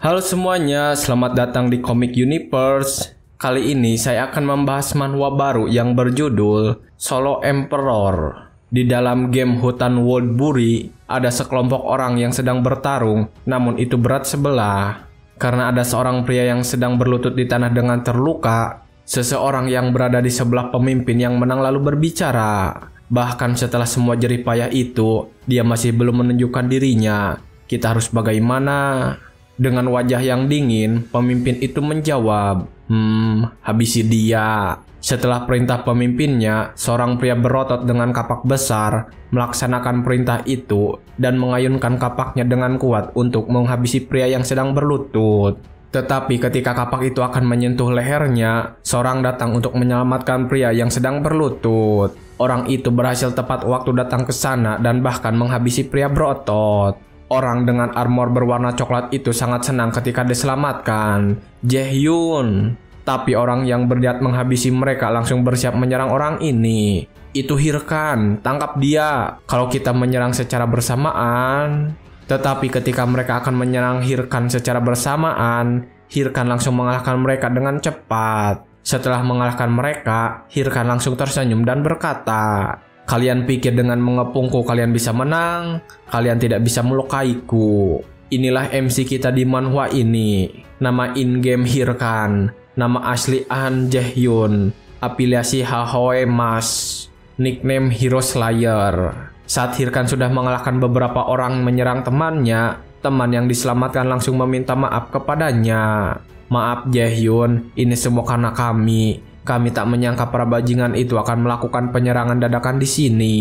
Halo semuanya, selamat datang di Comic Universe. Kali ini saya akan membahas manhwa baru yang berjudul Solo Emperor. Di dalam game Hutan Worldbury, ada sekelompok orang yang sedang bertarung, namun itu berat sebelah. Karena ada seorang pria yang sedang berlutut di tanah dengan terluka, seseorang yang berada di sebelah pemimpin yang menang lalu berbicara. Bahkan setelah semua jerih payah itu, dia masih belum menunjukkan dirinya. Kita harus bagaimana? Dengan wajah yang dingin, pemimpin itu menjawab, habisi dia. Setelah perintah pemimpinnya, seorang pria berotot dengan kapak besar melaksanakan perintah itu dan mengayunkan kapaknya dengan kuat untuk menghabisi pria yang sedang berlutut. Tetapi ketika kapak itu akan menyentuh lehernya, seorang datang untuk menyelamatkan pria yang sedang berlutut. Orang itu berhasil tepat waktu datang ke sana dan bahkan menghabisi pria berotot. Orang dengan armor berwarna coklat itu sangat senang ketika diselamatkan. Jaehyun. Tapi orang yang berniat menghabisi mereka langsung bersiap menyerang orang ini. Itu Hirkan, tangkap dia. Kalau kita menyerang secara bersamaan. Tetapi ketika mereka akan menyerang Hirkan secara bersamaan, Hirkan langsung mengalahkan mereka dengan cepat. Setelah mengalahkan mereka, Hirkan langsung tersenyum dan berkata, "Kalian pikir dengan mengepungku kalian bisa menang? Kalian tidak bisa melukaiku." Inilah MC kita di manhwa ini. Nama in-game Hirkan. Nama asli An Jaehyun. Afiliasi Hahoe Mas. Nickname Hero Slayer. Saat Hirkan sudah mengalahkan beberapa orang menyerang temannya, teman yang diselamatkan langsung meminta maaf kepadanya. "Maaf Jaehyun, ini semua karena kami. Kami tak menyangka para bajingan itu akan melakukan penyerangan dadakan di sini."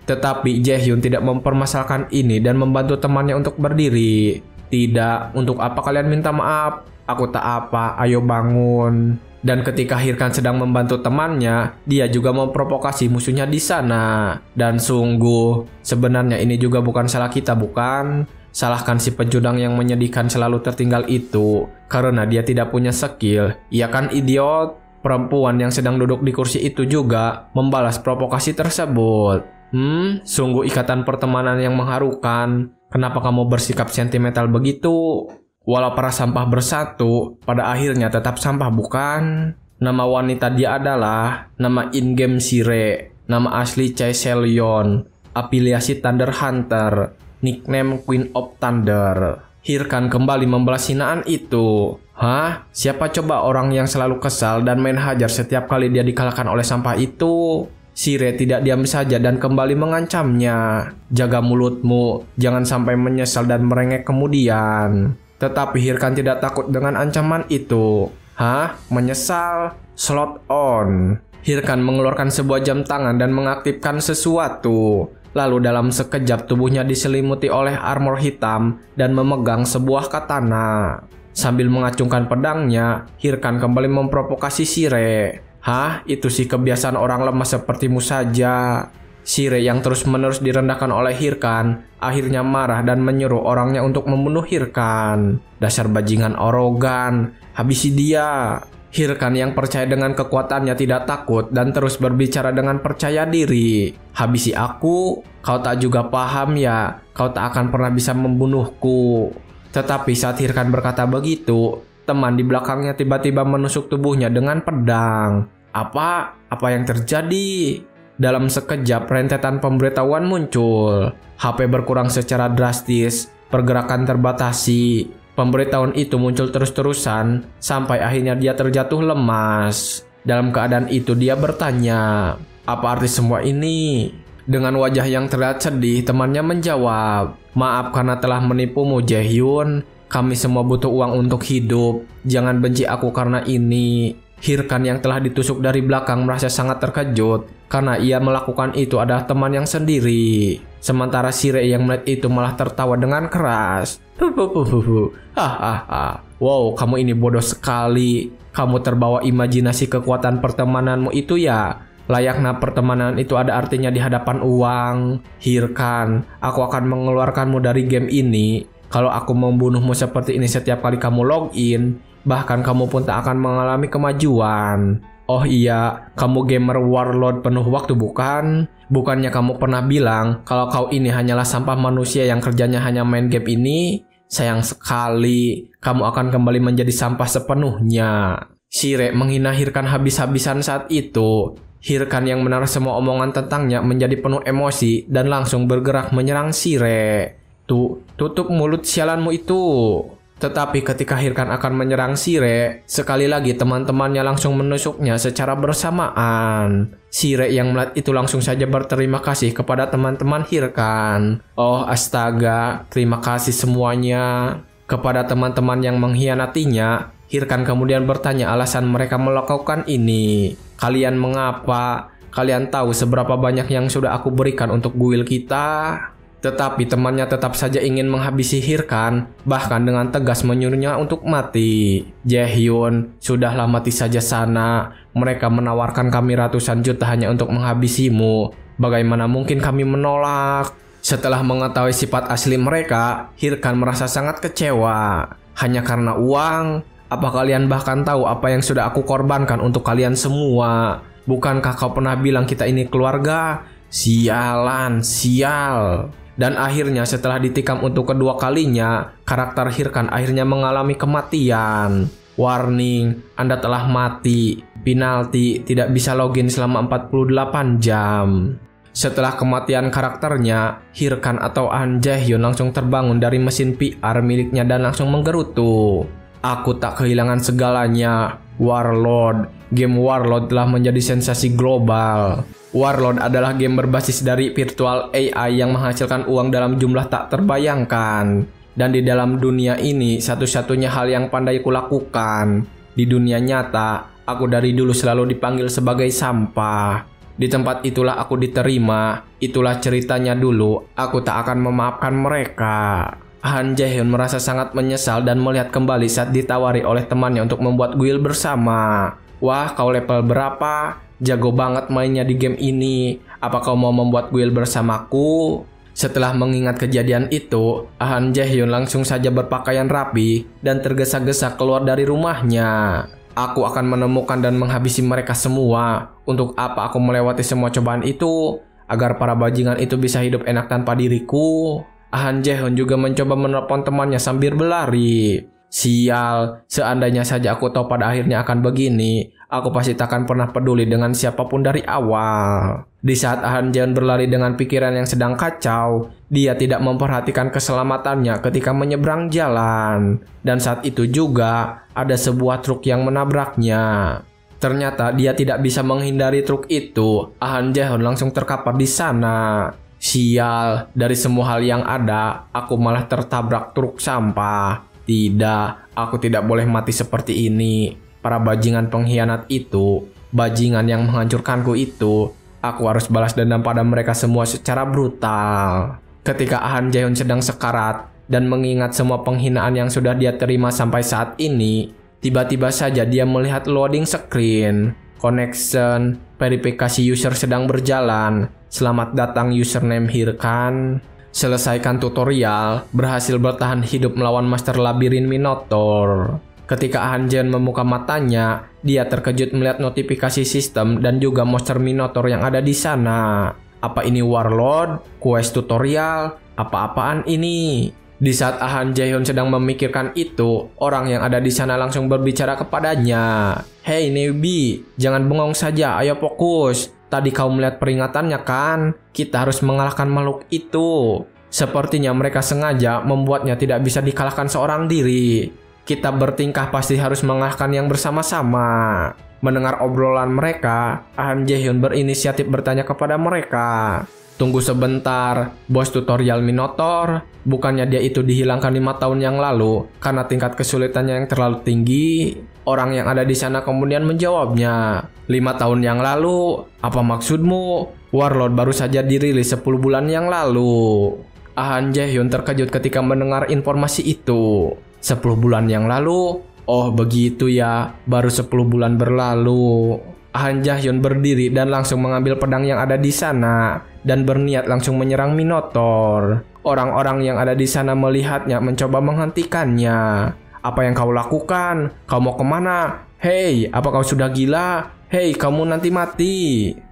Tetapi Jaehyun tidak mempermasalahkan ini dan membantu temannya untuk berdiri. "Tidak, untuk apa kalian minta maaf? Aku tak apa, ayo bangun." Dan ketika Hirkan sedang membantu temannya, dia juga memprovokasi musuhnya di sana. Dan sungguh, sebenarnya ini juga bukan salah kita, bukan? Salahkan si pecundang yang menyedihkan selalu tertinggal itu, karena dia tidak punya skill. Iya kan, idiot? Perempuan yang sedang duduk di kursi itu juga membalas provokasi tersebut. Sungguh ikatan pertemanan yang mengharukan. Kenapa kamu bersikap sentimental begitu? Walau para sampah bersatu, pada akhirnya tetap sampah, bukan? Nama wanita dia adalah nama in-game Shire, nama asli Chae Seleon, afiliasi Thunder Hunter, nickname Queen of Thunder. Hirkan kembali membalas hinaan itu. Hah? Siapa coba orang yang selalu kesal dan main hajar setiap kali dia dikalahkan oleh sampah itu? Shire tidak diam saja dan kembali mengancamnya. "Jaga mulutmu, jangan sampai menyesal dan merengek kemudian." Tetapi Hirkan tidak takut dengan ancaman itu. Hah? Menyesal? Slot on. Hirkan mengeluarkan sebuah jam tangan dan mengaktifkan sesuatu. Lalu dalam sekejap tubuhnya diselimuti oleh armor hitam dan memegang sebuah katana. Sambil mengacungkan pedangnya, Hirkan kembali memprovokasi Shire. Hah? Itu sih kebiasaan orang lemah sepertimu saja. Shire yang terus-menerus direndahkan oleh Hirkan akhirnya marah dan menyuruh orangnya untuk membunuh Hirkan. "Dasar bajingan arogan, habisi dia." Hirkan yang percaya dengan kekuatannya tidak takut dan terus berbicara dengan percaya diri. "Habisi aku? Kau tak juga paham ya? Kau tak akan pernah bisa membunuhku." Tetapi saat Hirkan berkata begitu, teman di belakangnya tiba-tiba menusuk tubuhnya dengan pedang. Apa yang terjadi? Dalam sekejap rentetan pemberitahuan muncul. HP berkurang secara drastis, pergerakan terbatasi. Pemberitahuan itu muncul terus-terusan sampai akhirnya dia terjatuh lemas. Dalam keadaan itu dia bertanya, "Apa arti semua ini?" Dengan wajah yang terlihat sedih, temannya menjawab, "Maaf karena telah menipumu Jaehyun. Kami semua butuh uang untuk hidup. Jangan benci aku karena ini." Hirkan yang telah ditusuk dari belakang merasa sangat terkejut karena ia melakukan itu adalah teman yang sendiri. Sementara Shire yang melihat itu malah tertawa dengan keras. Hahaha. "Wow, kamu ini bodoh sekali. Kamu terbawa imajinasi kekuatan pertemananmu itu ya. Layaknya pertemanan itu ada artinya di hadapan uang. Hirkan, aku akan mengeluarkanmu dari game ini. Kalau aku membunuhmu seperti ini setiap kali kamu login, bahkan kamu pun tak akan mengalami kemajuan. Oh iya, kamu gamer warlord penuh waktu bukan? Bukannya kamu pernah bilang kalau kau ini hanyalah sampah manusia yang kerjanya hanya main game ini? Sayang sekali, kamu akan kembali menjadi sampah sepenuhnya. Shire menghina Hirkan habis-habisan saat itu. Hirkan yang mendengar semua omongan tentangnya menjadi penuh emosi dan langsung bergerak menyerang Shire. Tutup mulut sialanmu itu. Tetapi ketika Hirkan akan menyerang Shire, sekali lagi teman-temannya langsung menusuknya secara bersamaan. Shire yang melihat itu langsung saja berterima kasih kepada teman-teman Hirkan. Oh astaga, terima kasih semuanya. Kepada teman-teman yang mengkhianatinya, Hirkan kemudian bertanya alasan mereka melakukan ini. Kalian mengapa? Kalian tahu seberapa banyak yang sudah aku berikan untuk guild kita? Tetapi temannya tetap saja ingin menghabisi Hirkan, bahkan dengan tegas menyuruhnya untuk mati. Jaehyun, sudahlah mati saja sana. Mereka menawarkan kami ratusan juta hanya untuk menghabisimu. Bagaimana mungkin kami menolak? Setelah mengetahui sifat asli mereka, Hirkan merasa sangat kecewa. Hanya karena uang? Apa kalian bahkan tahu apa yang sudah aku korbankan untuk kalian semua? Bukankah kau pernah bilang kita ini keluarga? Sialan, sial. Dan akhirnya setelah ditikam untuk kedua kalinya, karakter Hirkan akhirnya mengalami kematian. Warning, Anda telah mati. Penalti, tidak bisa login selama 48 jam. Setelah kematian karakternya, Hirkan atau Ahn Jae-hyun langsung terbangun dari mesin PR miliknya dan langsung menggerutu. Aku tak kehilangan segalanya. Warlord. Game Warlord telah menjadi sensasi global. Warlord adalah game berbasis dari virtual AI yang menghasilkan uang dalam jumlah tak terbayangkan. Dan di dalam dunia ini, satu-satunya hal yang pandai kulakukan. Di dunia nyata, aku dari dulu selalu dipanggil sebagai sampah. Di tempat itulah aku diterima. Itulah ceritanya dulu. Aku tak akan memaafkan mereka. Han Jae-hyun merasa sangat menyesal dan melihat kembali saat ditawari oleh temannya untuk membuat guild bersama. Wah, kau level berapa? Jago banget mainnya di game ini. Apa kau mau membuat guild bersamaku? Setelah mengingat kejadian itu, Han Jae-hyun langsung saja berpakaian rapi dan tergesa-gesa keluar dari rumahnya. Aku akan menemukan dan menghabisi mereka semua. Untuk apa aku melewati semua cobaan itu? Agar para bajingan itu bisa hidup enak tanpa diriku. Han Jae-hyun juga mencoba menelepon temannya sambil berlari. Sial, seandainya saja aku tahu pada akhirnya akan begini, aku pasti takkan pernah peduli dengan siapapun dari awal. Di saat Han Jae-hyun berlari dengan pikiran yang sedang kacau, dia tidak memperhatikan keselamatannya ketika menyeberang jalan. Dan saat itu juga, ada sebuah truk yang menabraknya. Ternyata dia tidak bisa menghindari truk itu. Han Jae-hyun langsung terkapar di sana. Sial, dari semua hal yang ada, aku malah tertabrak truk sampah. Tidak, aku tidak boleh mati seperti ini. Para bajingan pengkhianat itu, bajingan yang menghancurkanku itu, aku harus balas dendam pada mereka semua secara brutal. Ketika Han Jae-hyun sedang sekarat dan mengingat semua penghinaan yang sudah dia terima sampai saat ini, tiba-tiba saja dia melihat loading screen. Connection, verifikasi user sedang berjalan. Selamat datang username Hirkan. Selesaikan tutorial, berhasil bertahan hidup melawan Master Labirin Minotaur. Ketika Han Jae-hyun membuka matanya, dia terkejut melihat notifikasi sistem dan juga monster Minotaur yang ada di sana. Apa ini Warlord? Quest tutorial? Apa-apaan ini? Di saat Han Jae-hyun sedang memikirkan itu, orang yang ada di sana langsung berbicara kepadanya. Hey newbie, jangan bengong saja, ayo fokus. Tadi kau melihat peringatannya kan? Kita harus mengalahkan makhluk itu. Sepertinya mereka sengaja membuatnya tidak bisa dikalahkan seorang diri. Kita bertingkah pasti harus mengalahkan yang bersama-sama. Mendengar obrolan mereka, Han Jae-hyun berinisiatif bertanya kepada mereka. Tunggu sebentar, bos tutorial Minotaur. Bukannya dia itu dihilangkan 5 tahun yang lalu karena tingkat kesulitannya yang terlalu tinggi? Orang yang ada di sana kemudian menjawabnya. 5 tahun yang lalu? Apa maksudmu? Warlord baru saja dirilis 10 bulan yang lalu. Han Jae-hyun terkejut ketika mendengar informasi itu. 10 bulan yang lalu? Oh begitu ya, baru 10 bulan berlalu. Han Jae-hyun berdiri dan langsung mengambil pedang yang ada di sana dan berniat langsung menyerang Minotaur. Orang-orang yang ada di sana melihatnya mencoba menghentikannya. Apa yang kau lakukan? Kau mau kemana? Hei, apa kau sudah gila? Hei, kamu nanti mati.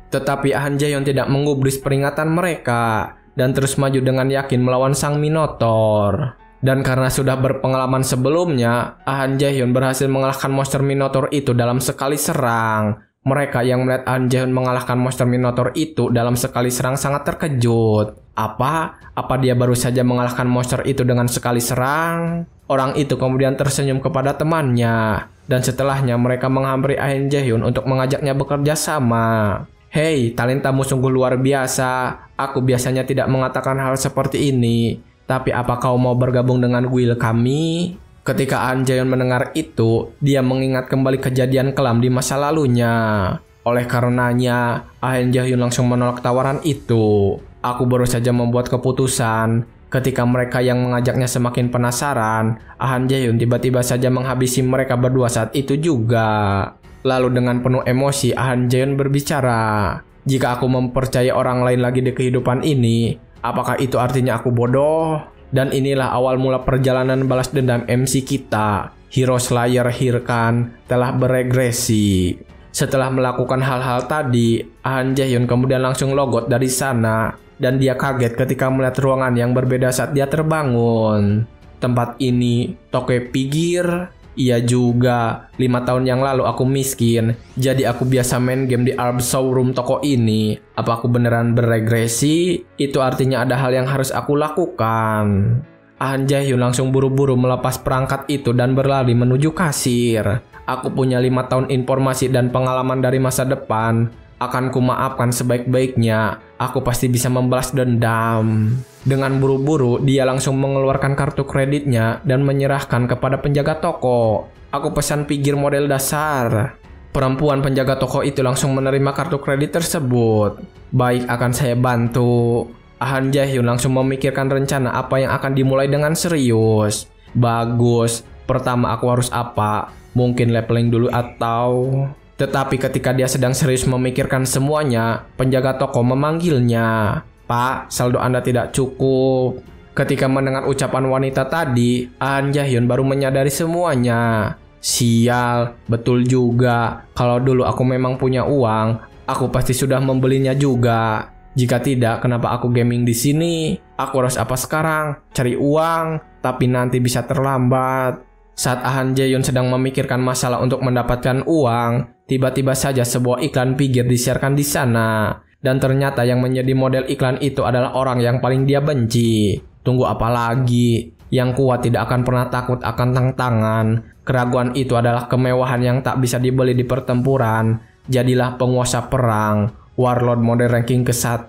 Tetapi Han Jae-hyun tidak menggubris peringatan mereka dan terus maju dengan yakin melawan sang Minotaur. Dan karena sudah berpengalaman sebelumnya, Han Jae-hyun berhasil mengalahkan monster Minotaur itu dalam sekali serang. Mereka yang melihat Han Jae-hyun mengalahkan monster Minotaur itu dalam sekali serang sangat terkejut. Apa dia baru saja mengalahkan monster itu dengan sekali serang? Orang itu kemudian tersenyum kepada temannya. Dan setelahnya mereka menghampiri Han Jae-hyun untuk mengajaknya bekerja sama. Hei, talentamu sungguh luar biasa. Aku biasanya tidak mengatakan hal seperti ini. Tapi apa kau mau bergabung dengan guild kami? Ketika Han Jae-hyun mendengar itu, dia mengingat kembali kejadian kelam di masa lalunya. Oleh karenanya, Han Jae-hyun langsung menolak tawaran itu. Aku baru saja membuat keputusan. Ketika mereka yang mengajaknya semakin penasaran, Han Jae-hyun tiba-tiba saja menghabisi mereka berdua saat itu juga. Lalu dengan penuh emosi, Han Jae-hyun berbicara. Jika aku mempercayai orang lain lagi di kehidupan ini, apakah itu artinya aku bodoh? Dan inilah awal mula perjalanan balas dendam MC kita. Hero Slayer Hirkan telah beregresi. Setelah melakukan hal-hal tadi, Han Jae-hyun kemudian langsung logot dari sana. Dan dia kaget ketika melihat ruangan yang berbeda saat dia terbangun. Tempat ini, toko Pigir. Iya juga, 5 tahun yang lalu aku miskin, jadi aku biasa main game di Arb Showroom toko ini. Apa aku beneran beregresi? Itu artinya ada hal yang harus aku lakukan. Han Jae-hyun langsung buru-buru melepas perangkat itu dan berlari menuju kasir. Aku punya 5 tahun informasi dan pengalaman dari masa depan. Akan kumaafkan sebaik-baiknya. Aku pasti bisa membalas dendam. Dengan buru-buru, dia langsung mengeluarkan kartu kreditnya dan menyerahkan kepada penjaga toko. Aku pesan Pigir model dasar. Perempuan penjaga toko itu langsung menerima kartu kredit tersebut. Baik, akan saya bantu. Han Jae-hyun langsung memikirkan rencana apa yang akan dimulai dengan serius. Bagus. Pertama aku harus apa? Mungkin leveling dulu atau... Tetapi ketika dia sedang serius memikirkan semuanya, penjaga toko memanggilnya. Pak, saldo Anda tidak cukup. Ketika mendengar ucapan wanita tadi, Han Jae-hyun baru menyadari semuanya. Sial, betul juga. Kalau dulu aku memang punya uang, aku pasti sudah membelinya juga. Jika tidak, kenapa aku gaming di sini? Aku harus apa sekarang? Cari uang, tapi nanti bisa terlambat. Saat Han Jae-hyun sedang memikirkan masalah untuk mendapatkan uang, tiba-tiba saja sebuah iklan Pigir disiarkan di sana. Dan ternyata yang menjadi model iklan itu adalah orang yang paling dia benci. Tunggu apa lagi? Yang kuat tidak akan pernah takut akan tantangan. Keraguan itu adalah kemewahan yang tak bisa dibeli di pertempuran. Jadilah penguasa perang. Warlord mode ranking ke-1.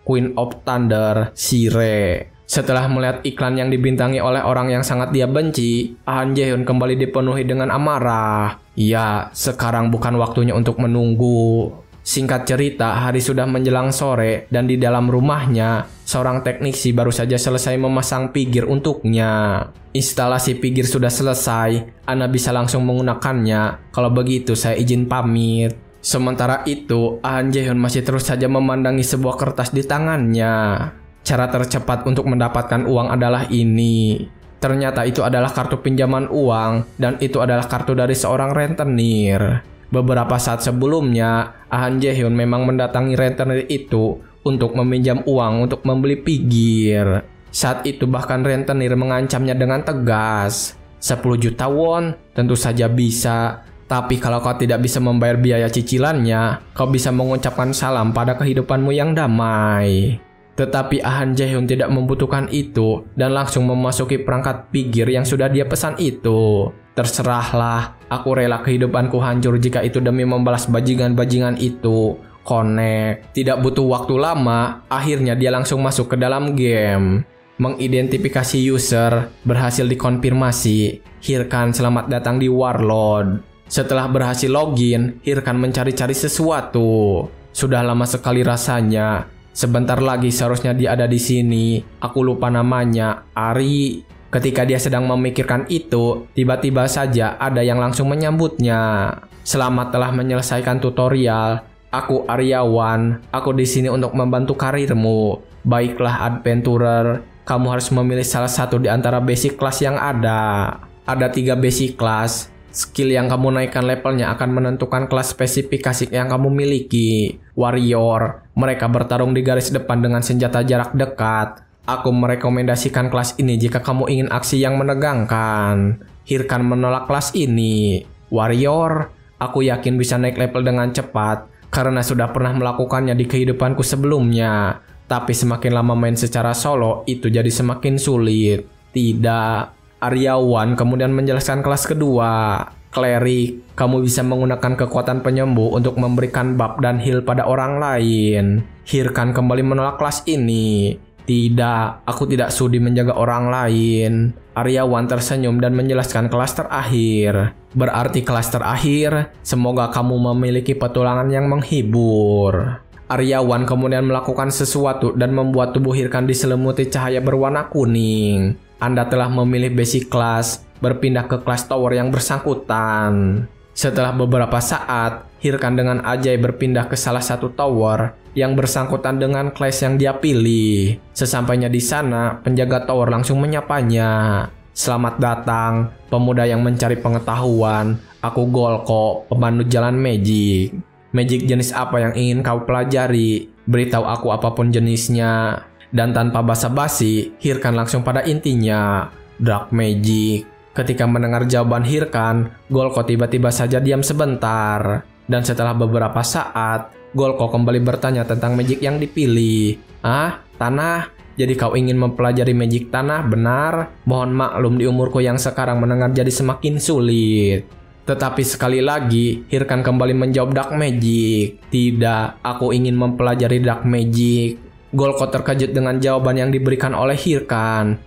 Queen of Thunder, Shire. Setelah melihat iklan yang dibintangi oleh orang yang sangat dia benci, Han Jae-hyun kembali dipenuhi dengan amarah. Ya, sekarang bukan waktunya untuk menunggu. Singkat cerita, hari sudah menjelang sore dan di dalam rumahnya, seorang teknisi baru saja selesai memasang Pigir untuknya. Instalasi Pigir sudah selesai, Anda bisa langsung menggunakannya. Kalau begitu, saya izin pamit. Sementara itu, Han Jae-hyun masih terus saja memandangi sebuah kertas di tangannya. Cara tercepat untuk mendapatkan uang adalah ini. Ternyata itu adalah kartu pinjaman uang dan itu adalah kartu dari seorang rentenir. Beberapa saat sebelumnya, Han Jae-hyun memang mendatangi rentenir itu untuk meminjam uang untuk membeli Pigir. Saat itu bahkan rentenir mengancamnya dengan tegas. 10 juta won, tentu saja bisa. Tapi kalau kau tidak bisa membayar biaya cicilannya, kau bisa mengucapkan salam pada kehidupanmu yang damai. Tetapi Han Jae-hyun tidak membutuhkan itu dan langsung memasuki perangkat Pigir yang sudah dia pesan itu. Terserahlah, aku rela kehidupanku hancur jika itu demi membalas bajingan-bajingan itu. Connect. Tidak butuh waktu lama, akhirnya dia langsung masuk ke dalam game. Mengidentifikasi user, berhasil dikonfirmasi. Hirkan selamat datang di Warlord. Setelah berhasil login, Hirkan mencari-cari sesuatu. Sudah lama sekali rasanya. Sebentar lagi seharusnya dia ada di sini. Aku lupa namanya, Ari. Ketika dia sedang memikirkan itu, tiba-tiba saja ada yang langsung menyambutnya. Selamat telah menyelesaikan tutorial. Aku Aryawan. Aku di sini untuk membantu karirmu. Baiklah adventurer, kamu harus memilih salah satu di antara basic class yang ada. Ada 3 basic class. Skill yang kamu naikkan levelnya akan menentukan kelas spesifikasi yang kamu miliki. Warrior, mereka bertarung di garis depan dengan senjata jarak dekat. Aku merekomendasikan kelas ini jika kamu ingin aksi yang menegangkan. Hirkan menolak kelas ini. Warrior, aku yakin bisa naik level dengan cepat karena sudah pernah melakukannya di kehidupanku sebelumnya. Tapi semakin lama main secara solo, itu jadi semakin sulit. Tidak. Aryawan kemudian menjelaskan kelas kedua. Cleric, kamu bisa menggunakan kekuatan penyembuh untuk memberikan buff dan heal pada orang lain. Hirkan kembali menolak kelas ini. Tidak, aku tidak sudi menjaga orang lain. Aryawan tersenyum dan menjelaskan kelas terakhir. Berarti kelas terakhir, semoga kamu memiliki petualangan yang menghibur. Aryawan kemudian melakukan sesuatu dan membuat tubuh Hirkan diselimuti cahaya berwarna kuning. Anda telah memilih basic class, berpindah ke kelas tower yang bersangkutan. Setelah beberapa saat, Hirkan dengan ajaib berpindah ke salah satu tower yang bersangkutan dengan kelas yang dia pilih. Sesampainya di sana, penjaga tower langsung menyapanya. Selamat datang, pemuda yang mencari pengetahuan. Aku Golko, pemandu jalan magic. Magic jenis apa yang ingin kau pelajari? Beritahu aku apapun jenisnya. Dan tanpa basa-basi, Hirkan langsung pada intinya. Dark magic. Ketika mendengar jawaban Hirkan, Golko tiba-tiba saja diam sebentar. Dan setelah beberapa saat, Golko kembali bertanya tentang magic yang dipilih. Ah, tanah? Jadi kau ingin mempelajari magic tanah, benar? Mohon maklum di umurku yang sekarang mendengar jadi semakin sulit. Tetapi sekali lagi, Hirkan kembali menjawab dark magic. Tidak, aku ingin mempelajari dark magic. Golko terkejut dengan jawaban yang diberikan oleh Hirkan.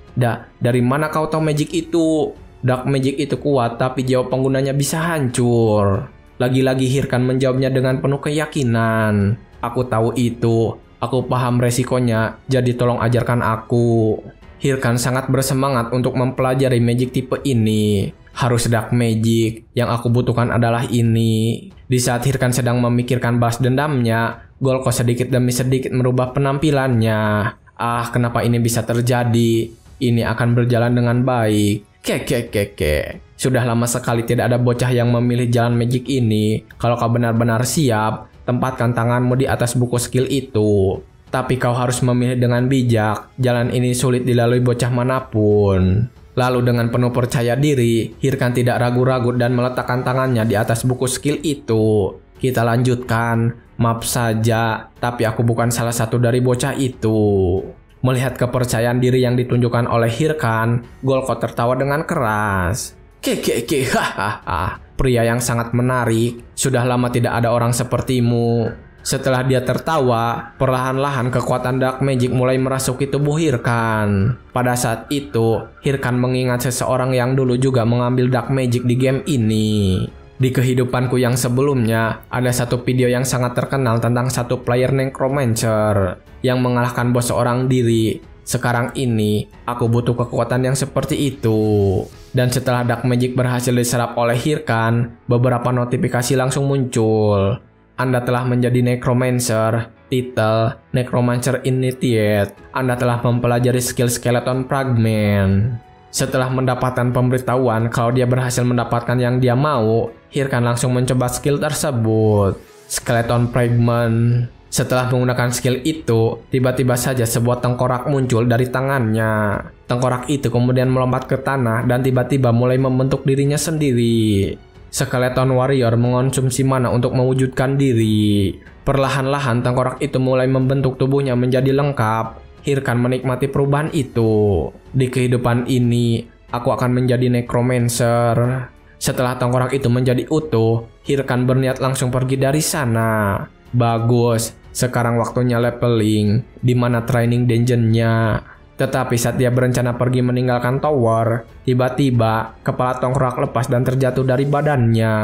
Dari mana kau tahu magic itu? Dark magic itu kuat, tapi jiwa penggunanya bisa hancur. Lagi-lagi Hirkan menjawabnya dengan penuh keyakinan. Aku tahu itu. Aku paham resikonya, jadi tolong ajarkan aku. Hirkan sangat bersemangat untuk mempelajari magic tipe ini. Harus dark magic, yang aku butuhkan adalah ini. Di saat Hirkan sedang memikirkan balas dendamnya, Golko sedikit demi sedikit merubah penampilannya. Ah, kenapa ini bisa terjadi? Ini akan berjalan dengan baik. Sudah lama sekali tidak ada bocah yang memilih jalan magic ini. Kalau kau benar-benar siap, tempatkan tanganmu di atas buku skill itu. Tapi kau harus memilih dengan bijak. Jalan ini sulit dilalui bocah manapun. Lalu dengan penuh percaya diri, Hirkan tidak ragu-ragu dan meletakkan tangannya di atas buku skill itu. Kita lanjutkan. Maaf saja, tapi aku bukan salah satu dari bocah itu. Melihat kepercayaan diri yang ditunjukkan oleh Hirkan, Golko tertawa dengan keras. Hahaha, pria yang sangat menarik. Sudah lama tidak ada orang sepertimu. Setelah dia tertawa, perlahan-lahan kekuatan dark magic mulai merasuki tubuh Hirkan. Pada saat itu, Hirkan mengingat seseorang yang dulu juga mengambil dark magic di game ini. Di kehidupanku yang sebelumnya, ada satu video yang sangat terkenal tentang satu player necromancer yang mengalahkan bos seorang diri. Sekarang ini, aku butuh kekuatan yang seperti itu. Dan setelah dark magic berhasil diserap oleh Hirkan, beberapa notifikasi langsung muncul. Anda telah menjadi necromancer. Titel, Necromancer Initiate. Anda telah mempelajari skill skeleton fragment. Setelah mendapatkan pemberitahuan kalau dia berhasil mendapatkan yang dia mau, Hirkan langsung mencoba skill tersebut. Skeleton Fragment. Setelah menggunakan skill itu, tiba-tiba saja sebuah tengkorak muncul dari tangannya. Tengkorak itu kemudian melompat ke tanah dan tiba-tiba mulai membentuk dirinya sendiri. Skeleton Warrior mengonsumsi mana untuk mewujudkan diri. Perlahan-lahan tengkorak itu mulai membentuk tubuhnya menjadi lengkap. Hirkan menikmati perubahan itu. Di kehidupan ini, aku akan menjadi necromancer. Setelah tengkorak itu menjadi utuh, Hirkan berniat langsung pergi dari sana. Bagus, sekarang waktunya leveling, di mana training dungeon-nya. Tetapi saat dia berencana pergi meninggalkan tower, tiba-tiba kepala tengkorak lepas dan terjatuh dari badannya.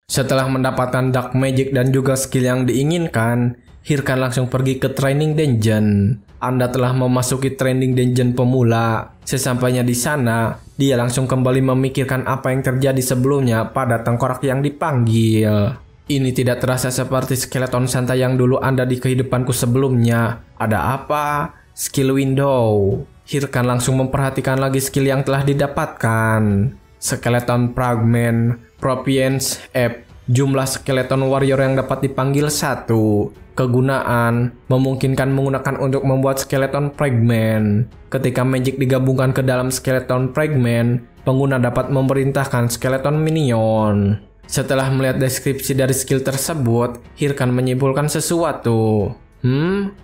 Setelah mendapatkan dark magic dan juga skill yang diinginkan, Hirkan langsung pergi ke training dungeon. Anda telah memasuki training dungeon pemula. Sesampainya di sana, dia langsung kembali memikirkan apa yang terjadi sebelumnya pada tengkorak yang dipanggil. Ini tidak terasa seperti skeleton santai yang dulu ada di kehidupanku sebelumnya. Ada apa? Skill window. Hirkan langsung memperhatikan lagi skill yang telah didapatkan. Skeleton fragment, proficiency app, Jumlah skeleton warrior yang dapat dipanggil 1. Kegunaan memungkinkan menggunakan untuk membuat skeleton fragment. Ketika magic digabungkan ke dalam skeleton fragment, pengguna dapat memerintahkan skeleton minion. Setelah melihat deskripsi dari skill tersebut, Hirkan menyimpulkan sesuatu.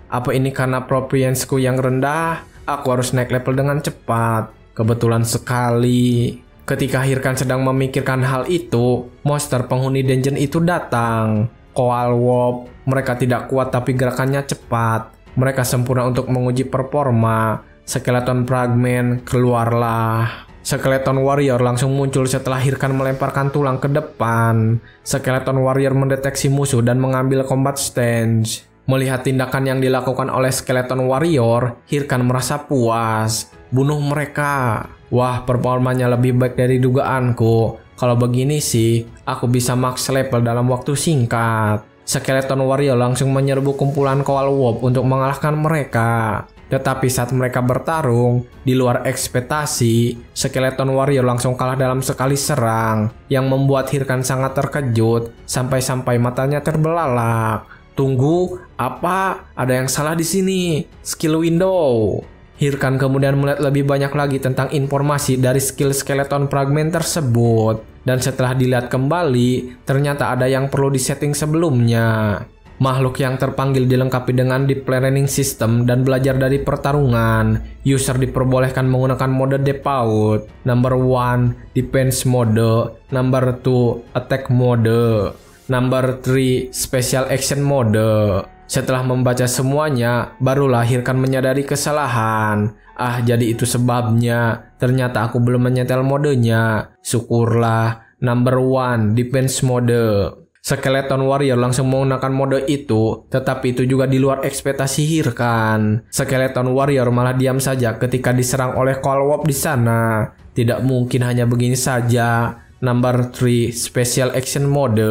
Apa ini karena proficiency-ku yang rendah? Aku harus naik level dengan cepat. Kebetulan sekali. Ketika Hirkan sedang memikirkan hal itu, monster penghuni dungeon itu datang. Koal Wolf, mereka tidak kuat tapi gerakannya cepat. Mereka sempurna untuk menguji performa. Skeleton fragment keluarlah. Skeleton warrior langsung muncul setelah Hirkan melemparkan tulang ke depan. Skeleton warrior mendeteksi musuh dan mengambil combat stance. Melihat tindakan yang dilakukan oleh skeleton warrior, Hirkan merasa puas. Bunuh mereka. Wah, performanya lebih baik dari dugaanku. Kalau begini sih, aku bisa max level dalam waktu singkat. Skeleton warrior langsung menyerbu kumpulan Koal Wolf untuk mengalahkan mereka. Tetapi saat mereka bertarung, di luar ekspektasi, skeleton warrior langsung kalah dalam sekali serang, yang membuat Hirkan sangat terkejut, sampai-sampai matanya terbelalak. Tunggu, apa? Ada yang salah di sini. Skill window. Hirkan kemudian melihat lebih banyak lagi tentang informasi dari skill skeleton fragment tersebut. Dan setelah dilihat kembali, ternyata ada yang perlu disetting sebelumnya. Makhluk yang terpanggil dilengkapi dengan deep learning system dan belajar dari pertarungan. User diperbolehkan menggunakan mode default. Number 1, defense mode. Number 2, attack mode. Number 3, special action mode. Setelah membaca semuanya, barulah Hirkan menyadari kesalahan. Jadi itu sebabnya. Ternyata aku belum menyetel modenya. Syukurlah. Number 1, defense mode. Skeleton warrior langsung menggunakan mode itu, tetapi itu juga di luar ekspektasi Hirkan. Skeleton warrior malah diam saja ketika diserang oleh Koal Wolf di sana. Tidak mungkin hanya begini saja. Number 3, special action mode.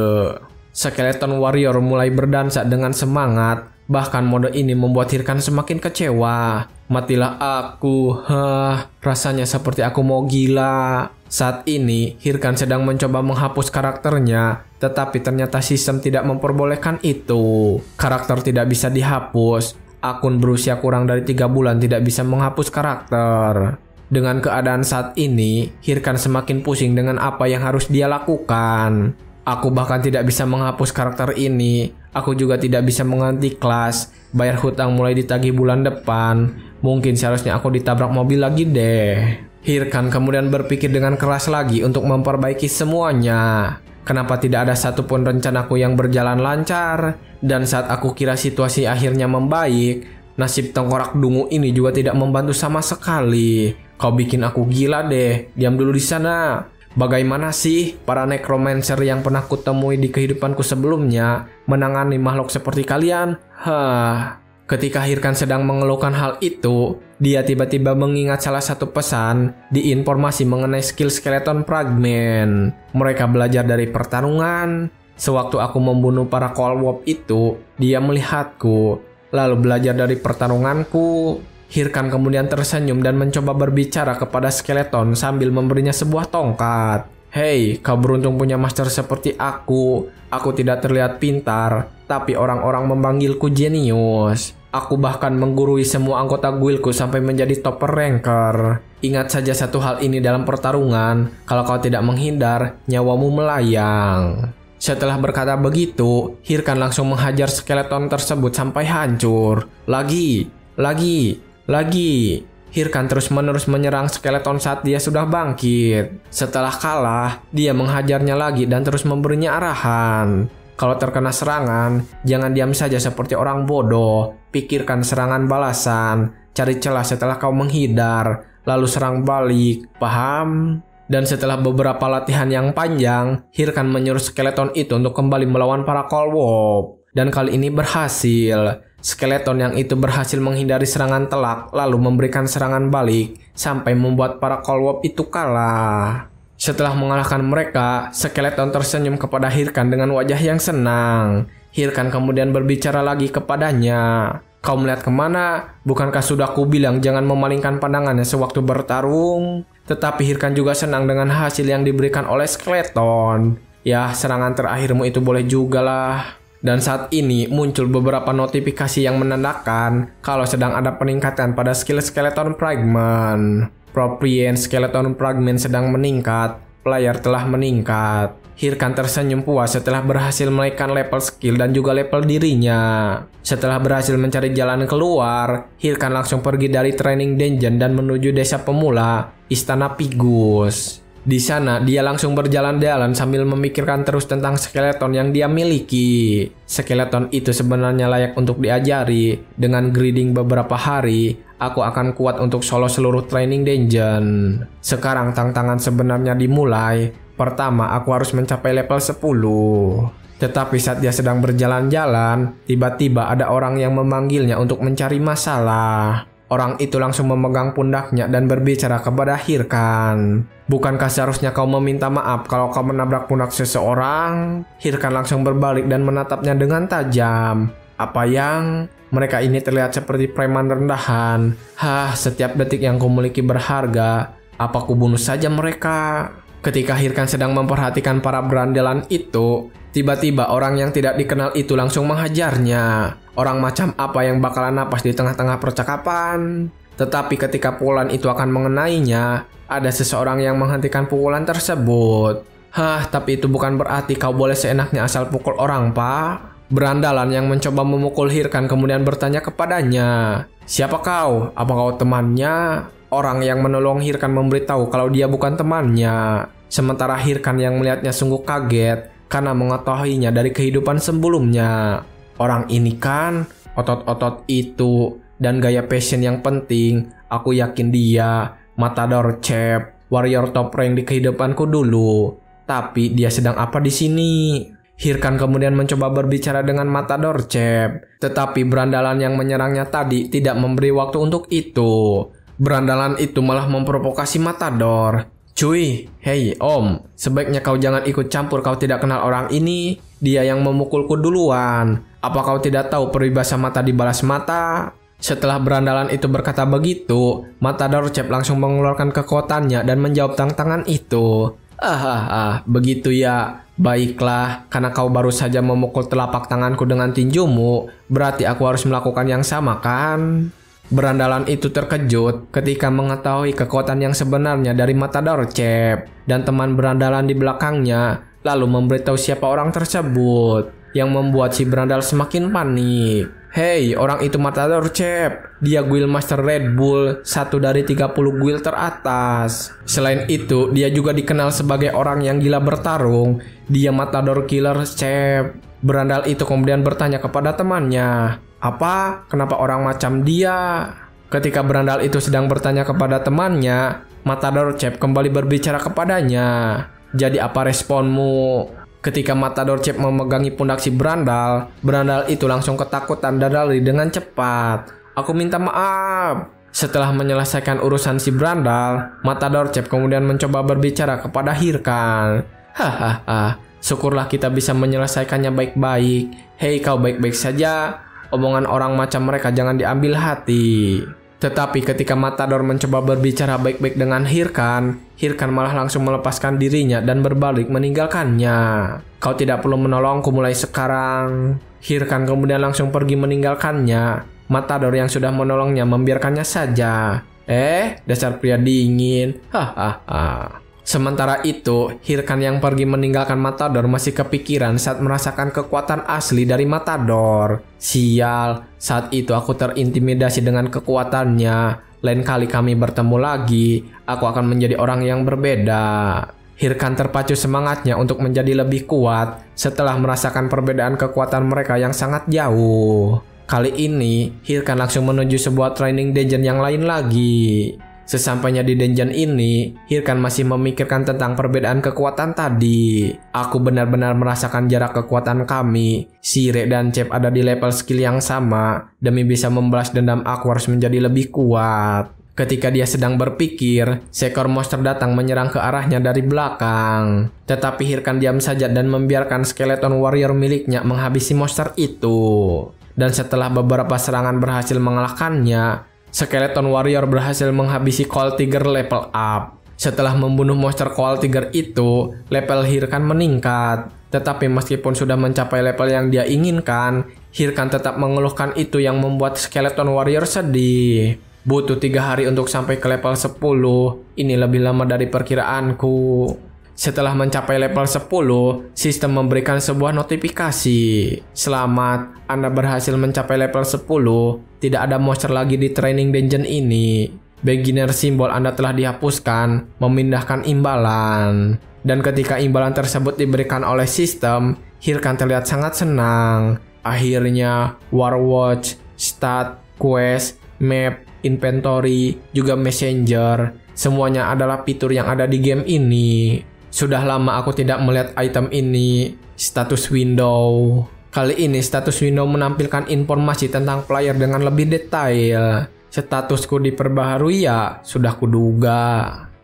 Skeleton warrior mulai berdansa dengan semangat. Bahkan mode ini membuat Hirkan semakin kecewa. Matilah aku. Rasanya seperti aku mau gila. Saat ini, Hirkan sedang mencoba menghapus karakternya, tetapi ternyata sistem tidak memperbolehkan itu. Karakter tidak bisa dihapus. Akun berusia kurang dari 3 bulan tidak bisa menghapus karakter. Dengan keadaan saat ini, Hirkan semakin pusing dengan apa yang harus dia lakukan. Aku bahkan tidak bisa menghapus karakter ini. Aku juga tidak bisa mengganti kelas. Bayar hutang mulai ditagih bulan depan. Mungkin seharusnya aku ditabrak mobil lagi deh. Hirkan kemudian berpikir dengan keras lagi untuk memperbaiki semuanya. Kenapa tidak ada satupun rencanaku yang berjalan lancar? Dan saat aku kira situasi akhirnya membaik, nasib tengkorak dungu ini juga tidak membantu sama sekali. Kau bikin aku gila deh. Diam dulu di sana. Bagaimana sih para necromancer yang pernah kutemui di kehidupanku sebelumnya menangani makhluk seperti kalian? Ketika Hirkan sedang mengeluhkan hal itu, dia tiba-tiba mengingat salah satu pesan di informasi mengenai skill skeleton fragment. Mereka belajar dari pertarungan. Sewaktu aku membunuh para Koal Wolf itu, dia melihatku, lalu belajar dari pertarunganku. Hirkan kemudian tersenyum dan mencoba berbicara kepada skeleton sambil memberinya sebuah tongkat. Hei, kau beruntung punya master seperti aku. Aku tidak terlihat pintar, tapi orang-orang memanggilku jenius. Aku bahkan menggurui semua anggota guildku sampai menjadi topper ranker. Ingat saja satu hal ini dalam pertarungan, kalau kau tidak menghindar, nyawamu melayang. Setelah berkata begitu, Hirkan langsung menghajar skeleton tersebut sampai hancur. Lagi. Hirkan terus-menerus menyerang skeleton saat dia sudah bangkit. Setelah kalah, dia menghajarnya lagi dan terus memberinya arahan. Kalau terkena serangan, jangan diam saja seperti orang bodoh. Pikirkan serangan balasan. Cari celah setelah kau menghindar, lalu serang balik. Paham? Dan setelah beberapa latihan yang panjang, Hirkan menyuruh skeleton itu untuk kembali melawan para Koal Wolf. Dan kali ini berhasil. Skeleton yang itu berhasil menghindari serangan telak, lalu memberikan serangan balik, sampai membuat para Koal Wolf itu kalah. Setelah mengalahkan mereka, skeleton tersenyum kepada Hirkan dengan wajah yang senang. Hirkan kemudian berbicara lagi kepadanya. Kau melihat kemana? Bukankah sudah kubilang jangan memalingkan pandangannya sewaktu bertarung? Tetapi Hirkan juga senang dengan hasil yang diberikan oleh skeleton. Ya, serangan terakhirmu itu boleh juga lah. Dan saat ini muncul beberapa notifikasi yang menandakan kalau sedang ada peningkatan pada skill Skeleton Fragment. Proficiency Skeleton Fragment sedang meningkat, player telah meningkat. Hirkan tersenyum puas setelah berhasil menaikkan level skill dan juga level dirinya. Setelah berhasil mencari jalan keluar, Hirkan langsung pergi dari training dungeon dan menuju desa pemula, Istana Pigus. Di sana, dia langsung berjalan-jalan sambil memikirkan terus tentang skeleton yang dia miliki. Skeleton itu sebenarnya layak untuk diajari. Dengan grinding beberapa hari, aku akan kuat untuk solo seluruh training dungeon. Sekarang tantangan sebenarnya dimulai. Pertama, aku harus mencapai level 10. Tetapi saat dia sedang berjalan-jalan, tiba-tiba ada orang yang memanggilnya untuk mencari masalah. Orang itu langsung memegang pundaknya dan berbicara kepada Hirkan. Bukankah seharusnya kau meminta maaf kalau kau menabrak pundak seseorang? Hirkan langsung berbalik dan menatapnya dengan tajam. Apa yang? Mereka ini terlihat seperti preman rendahan. Setiap detik yang kumiliki berharga. Apa ku bunuh saja mereka? Ketika Hirkan sedang memperhatikan para berandalan itu, tiba-tiba orang yang tidak dikenal itu langsung menghajarnya. Orang macam apa yang bakalan napas di tengah-tengah percakapan? Tetapi ketika pukulan itu akan mengenainya, ada seseorang yang menghentikan pukulan tersebut. Tapi itu bukan berarti kau boleh seenaknya asal pukul orang, Pak. Berandalan yang mencoba memukul Hirkan kemudian bertanya kepadanya, "Siapa kau? Apa kau temannya?" Orang yang menolong Hirkan memberitahu kalau dia bukan temannya. Sementara Hirkan yang melihatnya sungguh kaget karena mengetahuinya dari kehidupan sebelumnya. Orang ini kan, otot-otot itu, dan gaya fashion yang penting. Aku yakin dia, Matador Chef, warrior top rank di kehidupanku dulu. Tapi dia sedang apa di sini? Hirkan kemudian mencoba berbicara dengan Matador Chef. Tetapi berandalan yang menyerangnya tadi tidak memberi waktu untuk itu. Berandalan itu malah memprovokasi Matador. "Cuy, hei om, sebaiknya kau jangan ikut campur, kau tidak kenal orang ini. Dia yang memukulku duluan. Apa kau tidak tahu peribahasa mata dibalas mata?" Setelah berandalan itu berkata begitu, Matador Chef langsung mengeluarkan kekuatannya dan menjawab tantangan itu. Begitu ya. Baiklah, karena kau baru saja memukul telapak tanganku dengan tinjumu, berarti aku harus melakukan yang sama kan? Berandalan itu terkejut ketika mengetahui kekuatan yang sebenarnya dari Matador Chef dan teman berandalan di belakangnya, lalu memberitahu siapa orang tersebut yang membuat si berandal semakin panik. "Hei, orang itu Matador Chef. Dia guild master Red Bull, satu dari 30 guild teratas. Selain itu, dia juga dikenal sebagai orang yang gila bertarung. Dia Matador Killer Chef." Berandal itu kemudian bertanya kepada temannya, "Apa? Kenapa orang macam dia?" Ketika berandal itu sedang bertanya kepada temannya, Matador Chef kembali berbicara kepadanya. "Jadi apa responmu?" Ketika Matador Chef memegangi pundak si berandal, berandal itu langsung ketakutan dan lari dengan cepat. "Aku minta maaf." Setelah menyelesaikan urusan si berandal, Matador Chef kemudian mencoba berbicara kepada Hirkan. Syukurlah kita bisa menyelesaikannya baik-baik. Hei, kau baik-baik saja? Omongan orang macam mereka jangan diambil hati. Tetapi ketika Matador mencoba berbicara baik-baik dengan Hirkan, Hirkan malah langsung melepaskan dirinya dan berbalik meninggalkannya. "Kau tidak perlu menolongku mulai sekarang." Hirkan kemudian langsung pergi meninggalkannya. Matador yang sudah menolongnya membiarkannya saja. Dasar pria dingin. Sementara itu, Hirkan yang pergi meninggalkan Matador masih kepikiran saat merasakan kekuatan asli dari Matador. Sial, saat itu aku terintimidasi dengan kekuatannya. Lain kali kami bertemu lagi, aku akan menjadi orang yang berbeda. Hirkan terpacu semangatnya untuk menjadi lebih kuat setelah merasakan perbedaan kekuatan mereka yang sangat jauh. Kali ini, Hirkan langsung menuju sebuah training dungeon yang lain lagi. Sesampainya di dungeon ini, Hirkan masih memikirkan tentang perbedaan kekuatan tadi. Aku benar-benar merasakan jarak kekuatan kami. Shire dan Chef ada di level skill yang sama. Demi bisa membalas dendam, aku harus menjadi lebih kuat. Ketika dia sedang berpikir, seekor monster datang menyerang ke arahnya dari belakang. Tetapi Hirkan diam saja dan membiarkan skeleton warrior miliknya menghabisi monster itu. Dan setelah beberapa serangan berhasil mengalahkannya, skeleton warrior berhasil menghabisi Cold Tiger level up. Setelah membunuh monster Koal Tiger itu, level Hirkan meningkat. Tetapi meskipun sudah mencapai level yang dia inginkan, Hirkan tetap mengeluhkan itu yang membuat Skeleton Warrior sedih. Butuh 3 hari untuk sampai ke level 10. Ini lebih lama dari perkiraanku. Setelah mencapai level 10, sistem memberikan sebuah notifikasi. Selamat, Anda berhasil mencapai level 10. Tidak ada monster lagi di training dungeon ini. Beginner simbol Anda telah dihapuskan, memindahkan imbalan. Dan ketika imbalan tersebut diberikan oleh sistem, Hirkan terlihat sangat senang. Akhirnya, Warwatch, Stat, Quest, Map, Inventory, juga Messenger, semuanya adalah fitur yang ada di game ini. Sudah lama aku tidak melihat item ini. Status window. Kali ini status window menampilkan informasi tentang player dengan lebih detail. Statusku diperbaharui ya, sudah kuduga.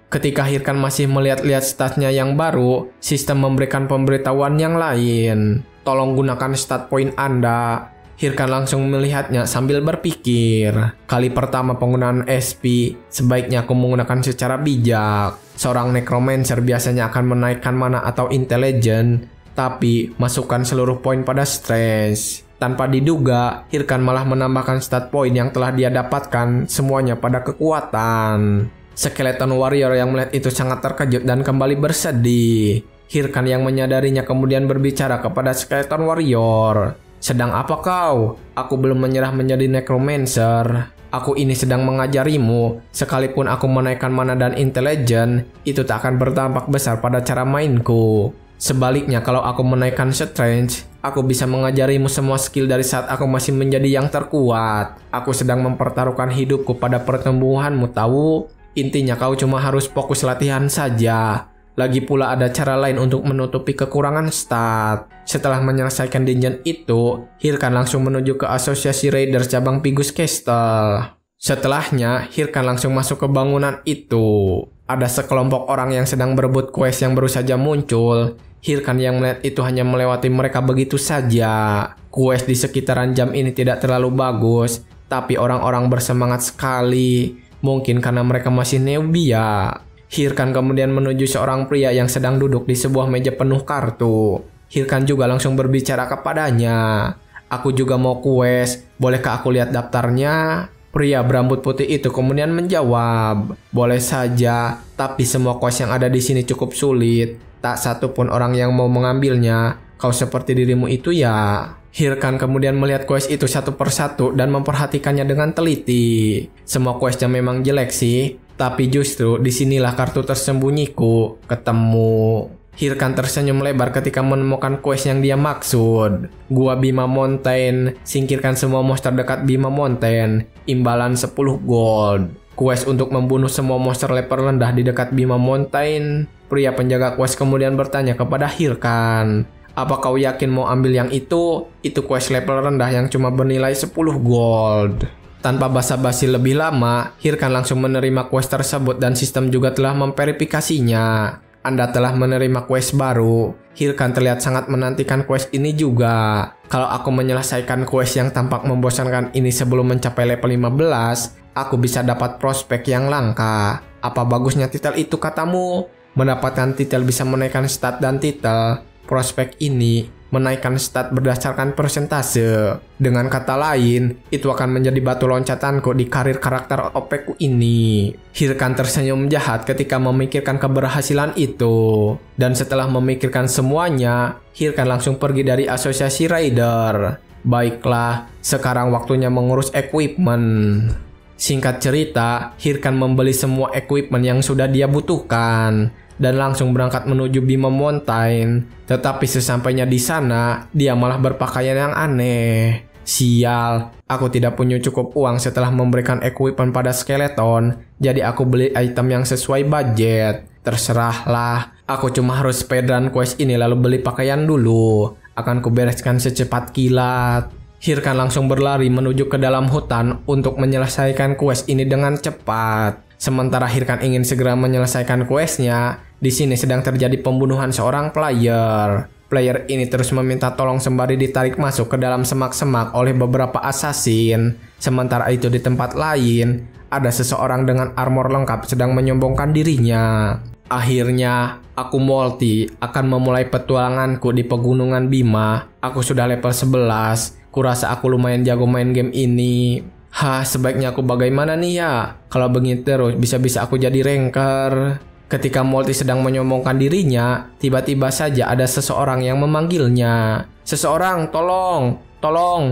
Ketika Hirkan masih melihat-lihat statsnya yang baru, sistem memberikan pemberitahuan yang lain. Tolong gunakan stat point Anda. Hirkan langsung melihatnya sambil berpikir. Kali pertama penggunaan SP, sebaiknya aku menggunakan secara bijak. Seorang necromancer biasanya akan menaikkan mana atau intelligence, tapi masukkan seluruh poin pada stress. Tanpa diduga, Hirkan malah menambahkan stat point yang telah dia dapatkan semuanya pada kekuatan. Skeleton Warrior yang melihat itu sangat terkejut dan kembali bersedih. Hirkan yang menyadarinya kemudian berbicara kepada Skeleton Warrior. Sedang apa kau? Aku belum menyerah menjadi necromancer. Aku ini sedang mengajarimu. Sekalipun aku menaikkan mana dan intelligence, itu tak akan berdampak besar pada cara mainku. Sebaliknya, kalau aku menaikkan strength, aku bisa mengajarimu semua skill dari saat aku masih menjadi yang terkuat. Aku sedang mempertaruhkan hidupku pada pertumbuhanmu, tahu? Intinya kau cuma harus fokus latihan saja. Lagi pula ada cara lain untuk menutupi kekurangan stat. Setelah menyelesaikan dungeon itu, Hirkan langsung menuju ke Asosiasi Raiders cabang Pigus Castle. Setelahnya, Hirkan langsung masuk ke bangunan itu. Ada sekelompok orang yang sedang berebut quest yang baru saja muncul. Hirkan yang melihat itu hanya melewati mereka begitu saja. Quest di sekitaran jam ini tidak terlalu bagus, tapi orang-orang bersemangat sekali. Mungkin karena mereka masih newbie ya. Hirkan kemudian menuju seorang pria yang sedang duduk di sebuah meja penuh kartu. Hirkan juga langsung berbicara kepadanya. Aku juga mau quest, bolehkah aku lihat daftarnya? Pria berambut putih itu kemudian menjawab, boleh saja, tapi semua quest yang ada di sini cukup sulit. Tak satu pun orang yang mau mengambilnya. Kau seperti dirimu itu ya. Hirkan kemudian melihat quest itu satu persatu dan memperhatikannya dengan teliti. Semua questnya memang jelek sih, tapi justru disinilah kartu tersembunyiku ketemu. Hirkan tersenyum lebar ketika menemukan quest yang dia maksud. Gua Bima Mountain, singkirkan semua monster dekat Bima Mountain, imbalan 10 gold. Quest untuk membunuh semua monster level rendah di dekat Bima Mountain. Pria penjaga quest kemudian bertanya kepada Hirkan, apa kau yakin mau ambil yang itu? Itu quest level rendah yang cuma bernilai 10 gold. Tanpa basa-basi lebih lama, Hirkan langsung menerima quest tersebut dan sistem juga telah memverifikasinya. Anda telah menerima quest baru. Hirkan terlihat sangat menantikan quest ini juga. Kalau aku menyelesaikan quest yang tampak membosankan ini sebelum mencapai level 15, aku bisa dapat prospek yang langka. Apa bagusnya titel itu katamu? Mendapatkan titel bisa menaikkan stat dan titel. Prospek ini menaikkan stat berdasarkan persentase. Dengan kata lain, itu akan menjadi batu loncatanku di karir karakter OP ku ini. Hirkan tersenyum jahat ketika memikirkan keberhasilan itu. Dan setelah memikirkan semuanya, Hirkan langsung pergi dari Asosiasi Raider. Baiklah, sekarang waktunya mengurus equipment. Singkat cerita, Hirkan membeli semua equipment yang sudah dia butuhkan dan langsung berangkat menuju Bima Mountain. Tetapi sesampainya di sana, dia malah berpakaian yang aneh. Sial, aku tidak punya cukup uang setelah memberikan equipment pada skeleton, jadi aku beli item yang sesuai budget. Terserahlah, aku cuma harus speedrun quest ini lalu beli pakaian dulu. Akan kubereskan secepat kilat. Hirkan langsung berlari menuju ke dalam hutan untuk menyelesaikan quest ini dengan cepat. Sementara Hirkan ingin segera menyelesaikan questnya, di sini sedang terjadi pembunuhan seorang player. Player ini terus meminta tolong sembari ditarik masuk ke dalam semak-semak oleh beberapa assassin. Sementara itu di tempat lain, ada seseorang dengan armor lengkap sedang menyombongkan dirinya. Akhirnya, aku Molty akan memulai petualanganku di pegunungan Bima. Aku sudah level 11. Kurasa aku lumayan jago main game ini. Sebaiknya aku bagaimana nih ya? Kalau begini terus, bisa-bisa aku jadi ranker. Ketika Molty sedang menyombongkan dirinya, tiba-tiba saja ada seseorang yang memanggilnya. Seseorang, tolong,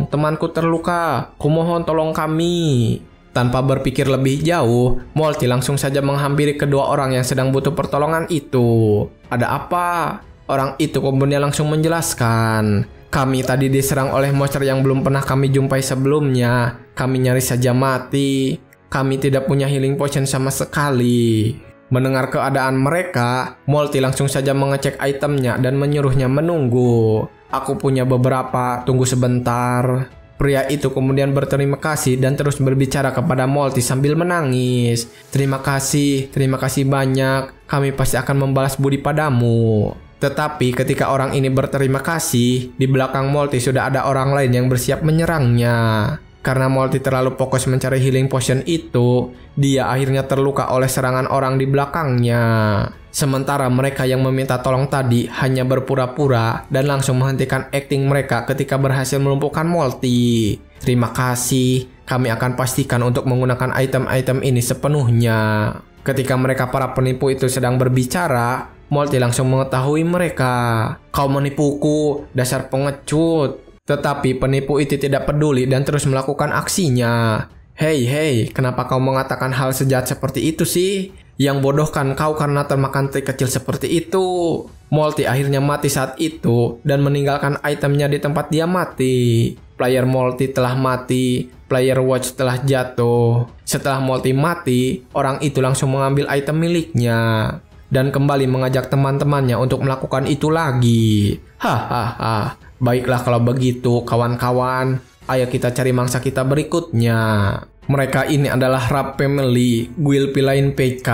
temanku terluka. Kumohon tolong kami. Tanpa berpikir lebih jauh, Molty langsung saja menghampiri kedua orang yang sedang butuh pertolongan itu. Ada apa? Orang itu kemudian langsung menjelaskan. Kami tadi diserang oleh monster yang belum pernah kami jumpai sebelumnya. Kami nyaris saja mati. Kami tidak punya healing potion sama sekali. Mendengar keadaan mereka, Molty langsung saja mengecek itemnya dan menyuruhnya menunggu. Aku punya beberapa, tunggu sebentar. Pria itu kemudian berterima kasih dan terus berbicara kepada Molty sambil menangis. Terima kasih banyak. Kami pasti akan membalas budi padamu. Tetapi ketika orang ini berterima kasih, di belakang Molty sudah ada orang lain yang bersiap menyerangnya. Karena Molty terlalu fokus mencari healing potion itu, dia akhirnya terluka oleh serangan orang di belakangnya. Sementara mereka yang meminta tolong tadi hanya berpura-pura dan langsung menghentikan akting mereka ketika berhasil melumpuhkan Molty. Terima kasih, kami akan pastikan untuk menggunakan item-item ini sepenuhnya. Ketika mereka para penipu itu sedang berbicara, Molty langsung mengetahui mereka. Kau menipuku, dasar pengecut. Tetapi penipu itu tidak peduli dan terus melakukan aksinya. Hei, kenapa kau mengatakan hal sejahat seperti itu sih? Yang bodohkan kau karena termakan trik kecil seperti itu. Molty akhirnya mati saat itu dan meninggalkan itemnya di tempat dia mati. Player Molty telah mati, player watch telah jatuh. Setelah Molty mati, orang itu langsung mengambil item miliknya dan kembali mengajak teman-temannya untuk melakukan itu lagi. Baiklah kalau begitu kawan-kawan, ayo kita cari mangsa kita berikutnya. Mereka ini adalah Rap Family, Guild Villain PK.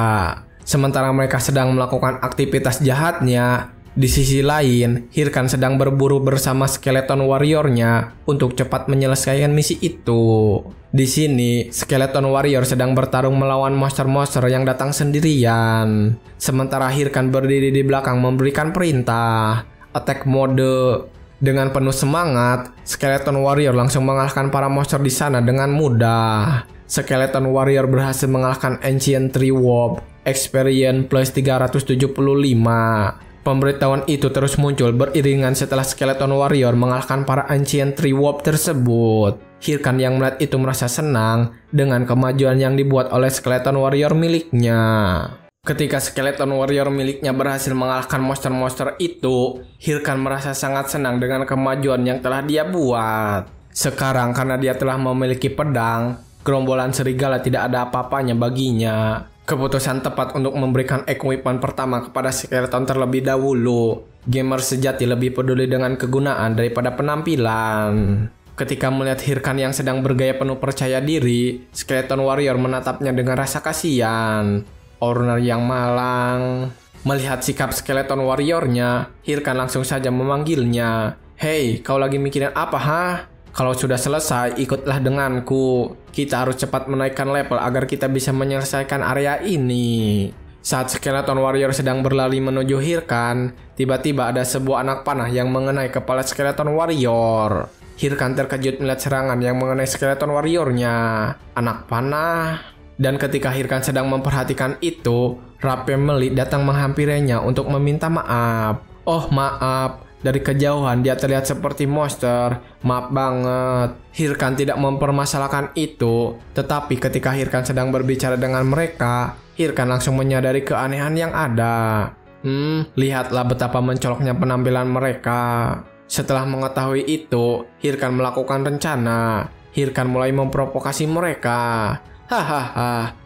Sementara mereka sedang melakukan aktivitas jahatnya, di sisi lain, Hirkan sedang berburu bersama Skeleton Warrior-nya untuk cepat menyelesaikan misi itu. Di sini, Skeleton Warrior sedang bertarung melawan monster-monster yang datang sendirian. Sementara Hirkan berdiri di belakang memberikan perintah. Attack mode. Dengan penuh semangat, Skeleton Warrior langsung mengalahkan para monster di sana dengan mudah. Skeleton Warrior berhasil mengalahkan Ancient Tree Warp, Experience plus 375. Pemberitahuan itu terus muncul beriringan setelah Skeleton Warrior mengalahkan para Ancient Tree Warp tersebut. Hirkan yang melihat itu merasa senang dengan kemajuan yang dibuat oleh Skeleton Warrior miliknya. Ketika Skeleton Warrior miliknya berhasil mengalahkan monster-monster itu, Hirkan merasa sangat senang dengan kemajuan yang telah dia buat. Sekarang karena dia telah memiliki pedang, gerombolan serigala tidak ada apa-apanya baginya. Keputusan tepat untuk memberikan equipment pertama kepada Skeleton terlebih dahulu. Gamer sejati lebih peduli dengan kegunaan daripada penampilan. Ketika melihat Hirkan yang sedang bergaya penuh percaya diri, Skeleton Warrior menatapnya dengan rasa kasihan. Owner yang malang. Melihat sikap Skeleton Warrior-nya, Hirkan langsung saja memanggilnya. Hei, kau lagi mikirin apa, Kalau sudah selesai, ikutlah denganku. Kita harus cepat menaikkan level agar kita bisa menyelesaikan area ini. Saat Skeleton Warrior sedang berlari menuju Hirkan, tiba-tiba ada sebuah anak panah yang mengenai kepala Skeleton Warrior. Hirkan terkejut melihat serangan yang mengenai Skeleton Warrior-nya. Anak panah. Dan ketika Hirkan sedang memperhatikan itu, Rap Family datang menghampirinya untuk meminta maaf. Oh maaf, dari kejauhan dia terlihat seperti monster. Maaf banget. Hirkan tidak mempermasalahkan itu, tetapi ketika Hirkan sedang berbicara dengan mereka, Hirkan langsung menyadari keanehan yang ada. Lihatlah betapa mencoloknya penampilan mereka. Setelah mengetahui itu, Hirkan melakukan rencana. Hirkan mulai memprovokasi mereka.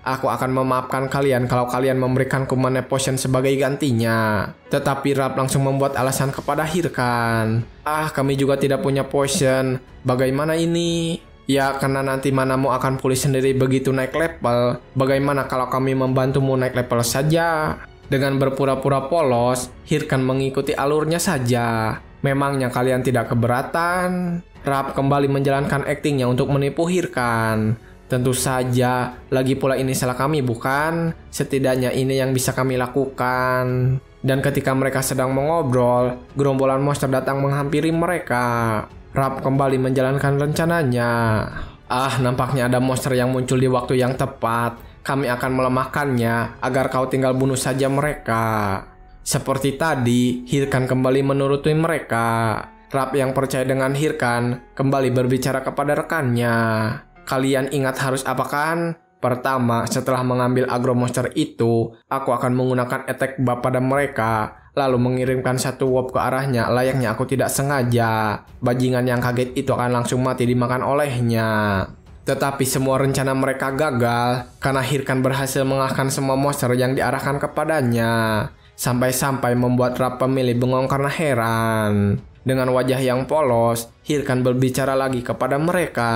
Aku akan memaafkan kalian kalau kalian memberikanku mana potion sebagai gantinya. Tetapi Rap langsung membuat alasan kepada Hirkan. Kami juga tidak punya potion. Bagaimana ini? Ya, karena nanti manamu akan pulih sendiri begitu naik level. Bagaimana kalau kami membantumu naik level saja? Dengan berpura-pura polos, Hirkan mengikuti alurnya saja. Memangnya kalian tidak keberatan? Rap kembali menjalankan aktingnya untuk menipu Hirkan. Tentu saja, lagi pula ini salah kami bukan? Setidaknya ini yang bisa kami lakukan. Dan ketika mereka sedang mengobrol, gerombolan monster datang menghampiri mereka. Rap kembali menjalankan rencananya. Nampaknya ada monster yang muncul di waktu yang tepat. Kami akan melemahkannya agar kau tinggal bunuh saja mereka. Seperti tadi, Hirkan kembali menuruti mereka. Rap yang percaya dengan Hirkan kembali berbicara kepada rekannya. Kalian ingat harus apa kan? Pertama, setelah mengambil agro monster itu, aku akan menggunakan attack buff pada mereka, lalu mengirimkan satu warp ke arahnya layaknya aku tidak sengaja. Bajingan yang kaget itu akan langsung mati dimakan olehnya. Tetapi semua rencana mereka gagal, karena Hirkan berhasil mengalahkan semua monster yang diarahkan kepadanya. Sampai-sampai membuat Rap pemilih bengong karena heran. Dengan wajah yang polos, Hirkan berbicara lagi kepada mereka.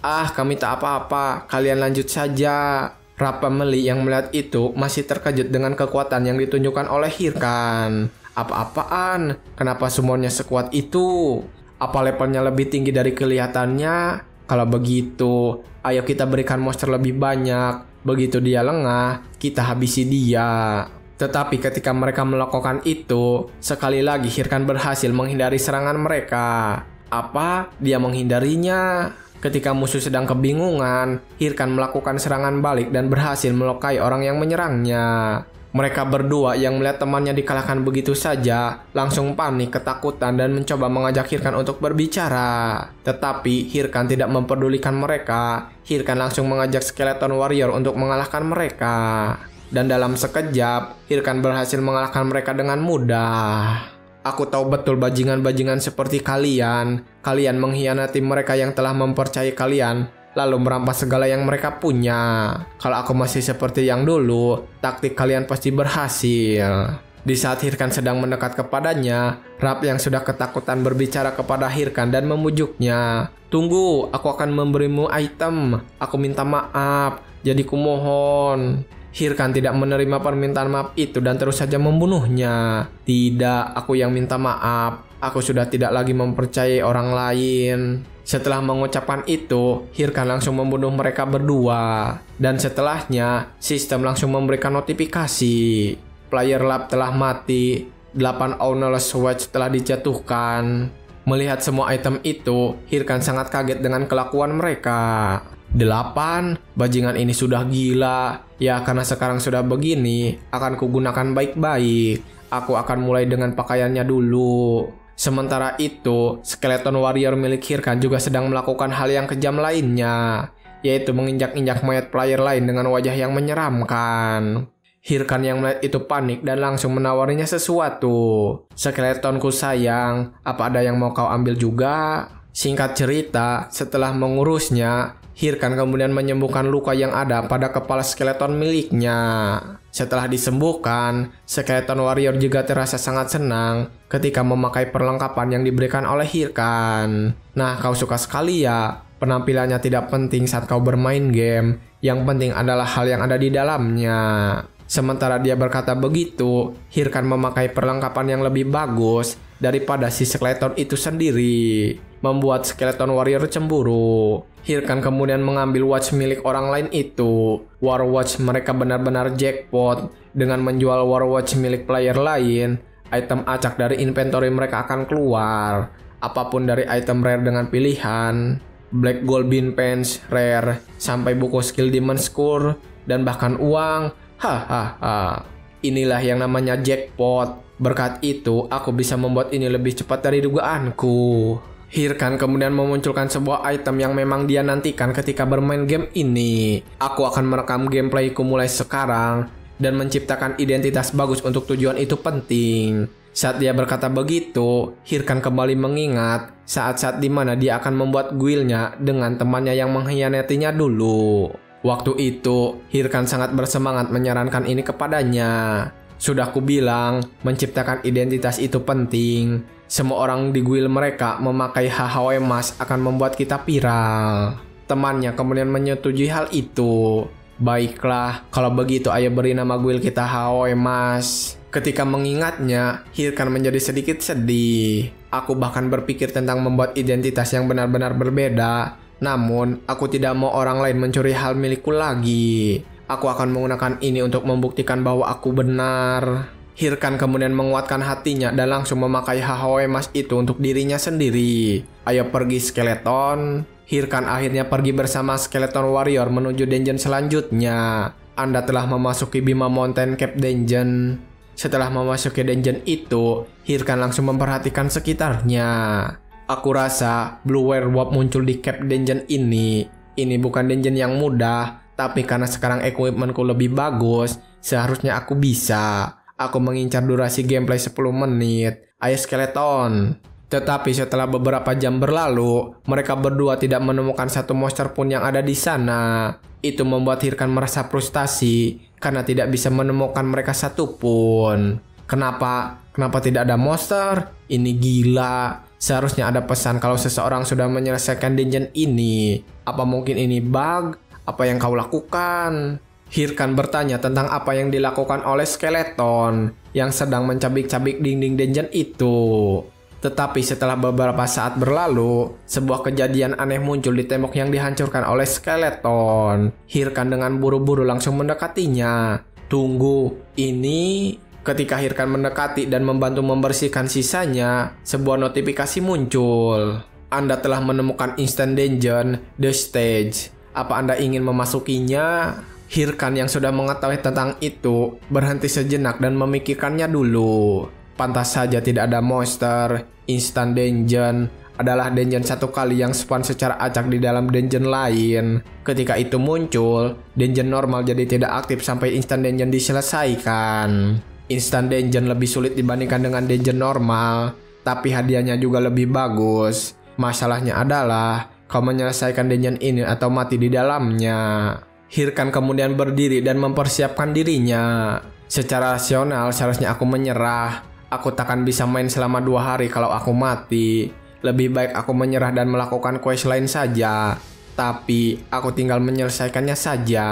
Kami tak apa-apa, kalian lanjut saja. Rap pemilih yang melihat itu masih terkejut dengan kekuatan yang ditunjukkan oleh Hirkan. Apa-apaan? Kenapa semuanya sekuat itu? Apa levelnya lebih tinggi dari kelihatannya? Kalau begitu, ayo kita berikan monster lebih banyak. Begitu dia lengah, kita habisi dia. Tetapi ketika mereka melakukan itu, sekali lagi Hirkan berhasil menghindari serangan mereka. Apa? Dia menghindarinya? Ketika musuh sedang kebingungan, Hirkan melakukan serangan balik dan berhasil melukai orang yang menyerangnya. Mereka berdua yang melihat temannya dikalahkan begitu saja, langsung panik, ketakutan, dan mencoba mengajak Hirkan untuk berbicara. Tetapi Hirkan tidak memperdulikan mereka. Hirkan langsung mengajak Skeleton Warrior untuk mengalahkan mereka. Dan dalam sekejap, Hirkan berhasil mengalahkan mereka dengan mudah. Aku tahu betul bajingan-bajingan seperti kalian. Kalian mengkhianati mereka yang telah mempercayai kalian, lalu merampas segala yang mereka punya. Kalau aku masih seperti yang dulu, taktik kalian pasti berhasil. Di saat Hirkan sedang mendekat kepadanya, Rap yang sudah ketakutan berbicara kepada Hirkan dan memujuknya. Tunggu, aku akan memberimu item. Aku minta maaf, jadi kumohon. Hirkan tidak menerima permintaan maaf itu dan terus saja membunuhnya. Tidak, aku yang minta maaf. Aku sudah tidak lagi mempercayai orang lain. Setelah mengucapkan itu, Hirkan langsung membunuh mereka berdua. Dan setelahnya, sistem langsung memberikan notifikasi. Player Lab telah mati. 8 Ownerless Watch telah dijatuhkan. Melihat semua item itu, Hirkan sangat kaget dengan kelakuan mereka. 8, bajingan ini sudah gila. Ya, karena sekarang sudah begini, akan kugunakan baik-baik. Aku akan mulai dengan pakaiannya dulu. Sementara itu, Skeleton Warrior milik Hirkan juga sedang melakukan hal yang kejam lainnya, yaitu menginjak-injak mayat player lain dengan wajah yang menyeramkan. Hirkan yang melihat itu panik dan langsung menawarinya sesuatu. Skeletonku sayang, apa ada yang mau kau ambil juga? Singkat cerita, setelah mengurusnya, Hirkan kemudian menyembuhkan luka yang ada pada kepala skeleton miliknya. Setelah disembuhkan, Skeleton Warrior juga terasa sangat senang ketika memakai perlengkapan yang diberikan oleh Hirkan. Nah, kau suka sekali ya? Penampilannya tidak penting saat kau bermain game. Yang penting adalah hal yang ada di dalamnya. Sementara dia berkata begitu, Hirkan memakai perlengkapan yang lebih bagus daripada si skeleton itu sendiri, membuat Skeleton Warrior cemburu. Hirkan kemudian mengambil watch milik orang lain itu. War Watch mereka benar-benar jackpot. Dengan menjual War Watch milik player lain, item acak dari inventory mereka akan keluar. Apapun dari item rare dengan pilihan, Black Gold Bean Pants rare, sampai buku skill Demon Score, dan bahkan uang. Hahaha. Inilah yang namanya jackpot. Berkat itu, aku bisa membuat ini lebih cepat dari dugaanku. Hirkan kemudian memunculkan sebuah item yang memang dia nantikan ketika bermain game ini. Aku akan merekam gameplayku mulai sekarang dan menciptakan identitas bagus untuk tujuan itu penting. Saat dia berkata begitu, Hirkan kembali mengingat saat-saat di mana dia akan membuat guildnya dengan temannya yang mengkhianatinya dulu. Waktu itu, Hirkan sangat bersemangat menyarankan ini kepadanya. Sudah kubilang, menciptakan identitas itu penting. Semua orang di guild mereka memakai HHW Mask akan membuat kita viral. Temannya kemudian menyetujui hal itu. Baiklah, kalau begitu ayo beri nama guild kita HHW Mask. Ketika mengingatnya, Hirkan menjadi sedikit sedih. Aku bahkan berpikir tentang membuat identitas yang benar-benar berbeda Namun, aku tidak mau orang lain mencuri hal milikku lagi. Aku akan menggunakan ini untuk membuktikan bahwa aku benar. Hirkan kemudian menguatkan hatinya dan langsung memakai hahao emas itu untuk dirinya sendiri. Ayo pergi Skeleton. Hirkan akhirnya pergi bersama Skeleton Warrior menuju dungeon selanjutnya. Anda telah memasuki Bima Mountain Cave Dungeon. Setelah memasuki dungeon itu, Hirkan langsung memperhatikan sekitarnya. Aku rasa Blue Werewolf muncul di Cave Dungeon ini. Ini bukan dungeon yang mudah, tapi karena sekarang equipmentku lebih bagus, seharusnya aku bisa. Aku mengincar durasi gameplay 10 menit. Ayo Skeleton. Tetapi setelah beberapa jam berlalu, mereka berdua tidak menemukan satu monster pun yang ada di sana. Itu membuat Hirkan merasa frustasi karena tidak bisa menemukan mereka satupun. Kenapa tidak ada monster? Ini gila. Seharusnya ada pesan kalau seseorang sudah menyelesaikan dungeon ini. Apa mungkin ini bug? Apa yang kau lakukan? Hirkan bertanya tentang apa yang dilakukan oleh Skeleton yang sedang mencabik-cabik dinding dungeon itu. Tetapi setelah beberapa saat berlalu, sebuah kejadian aneh muncul di tembok yang dihancurkan oleh Skeleton. Hirkan dengan buru-buru langsung mendekatinya. Tunggu, ini... Ketika Hirkan mendekati dan membantu membersihkan sisanya, sebuah notifikasi muncul. Anda telah menemukan Instant Dungeon, The Stage. Apa Anda ingin memasukinya? Hirkan yang sudah mengetahui tentang itu, berhenti sejenak dan memikirkannya dulu. Pantas saja tidak ada monster. Instant Dungeon adalah dungeon satu kali yang spawn secara acak di dalam dungeon lain. Ketika itu muncul, dungeon normal jadi tidak aktif sampai Instant Dungeon diselesaikan. Instant Dungeon lebih sulit dibandingkan dengan dungeon normal, tapi hadiahnya juga lebih bagus. Masalahnya adalah, kau menyelesaikan dungeon ini atau mati di dalamnya. Hirkan kemudian berdiri dan mempersiapkan dirinya. Secara rasional seharusnya aku menyerah. Aku takkan bisa main selama 2 hari kalau aku mati. Lebih baik aku menyerah dan melakukan quest lain saja. Tapi aku tinggal menyelesaikannya saja.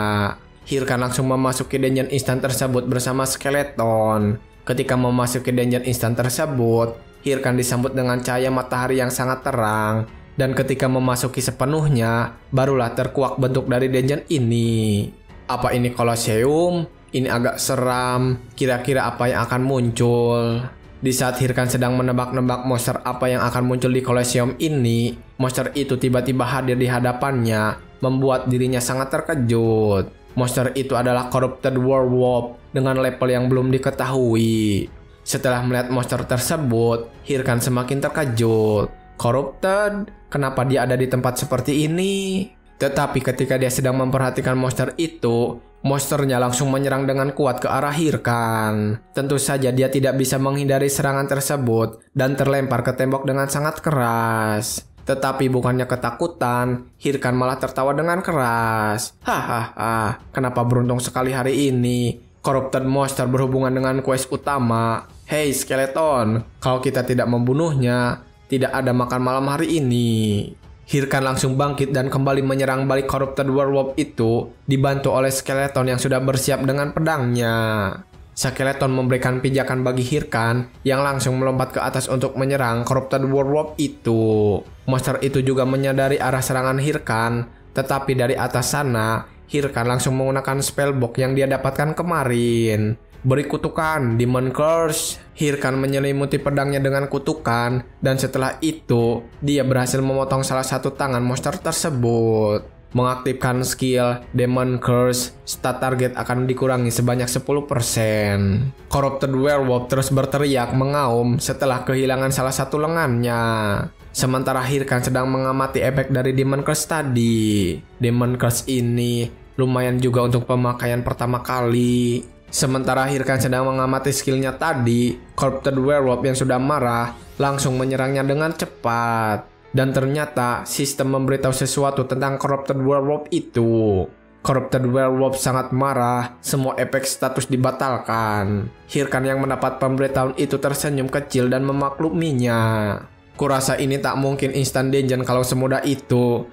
Hirkan langsung memasuki dungeon instan tersebut bersama Skeleton. Ketika memasuki dungeon instan tersebut, Hirkan disambut dengan cahaya matahari yang sangat terang. Dan ketika memasuki sepenuhnya, barulah terkuak bentuk dari dungeon ini. Apa ini Colosseum? Ini agak seram. Kira-kira apa yang akan muncul? Di saat Hirkan sedang menebak-nebak monster apa yang akan muncul di Colosseum ini, monster itu tiba-tiba hadir di hadapannya, membuat dirinya sangat terkejut. Monster itu adalah Corrupted Werewolf dengan level yang belum diketahui. Setelah melihat monster tersebut, Hirkan semakin terkejut. Corrupted? Kenapa dia ada di tempat seperti ini? Tetapi ketika dia sedang memperhatikan monster itu, monsternya langsung menyerang dengan kuat ke arah Hirkan. Tentu saja dia tidak bisa menghindari serangan tersebut dan terlempar ke tembok dengan sangat keras. Tetapi bukannya ketakutan, Hirkan malah tertawa dengan keras. Hahaha, kenapa beruntung sekali hari ini. Corrupted Monster berhubungan dengan quest utama. Hey Skeleton, kalau kita tidak membunuhnya, tidak ada makan malam hari ini. Hirkan langsung bangkit dan kembali menyerang balik Corrupted Werewolf itu, dibantu oleh Skeleton yang sudah bersiap dengan pedangnya. Skeleton memberikan pijakan bagi Hirkan yang langsung melompat ke atas untuk menyerang Corrupted Werewolf itu. Monster itu juga menyadari arah serangan Hirkan, tetapi dari atas sana, Hirkan langsung menggunakan spellbox yang dia dapatkan kemarin. Beri kutukan, Demon Curse. Hirkan menyelimuti pedangnya dengan kutukan, dan setelah itu, dia berhasil memotong salah satu tangan monster tersebut. Mengaktifkan skill Demon Curse, stat target akan dikurangi sebanyak 10%. Corrupted Werewolf terus berteriak mengaum setelah kehilangan salah satu lengannya. Sementara Hirkan sedang mengamati efek dari Demon Curse tadi. Demon Curse ini lumayan juga untuk pemakaian pertama kali. Sementara Hirkan sedang mengamati skillnya tadi, Corrupted Werewolf yang sudah marah langsung menyerangnya dengan cepat. Dan ternyata sistem memberitahu sesuatu tentang Corrupted Werewolf itu. Corrupted Werewolf sangat marah, semua efek status dibatalkan. Hirkan yang mendapat pemberitahuan itu tersenyum kecil dan memakluminya. Kurasa ini tak mungkin instant dungeon kalau semudah itu.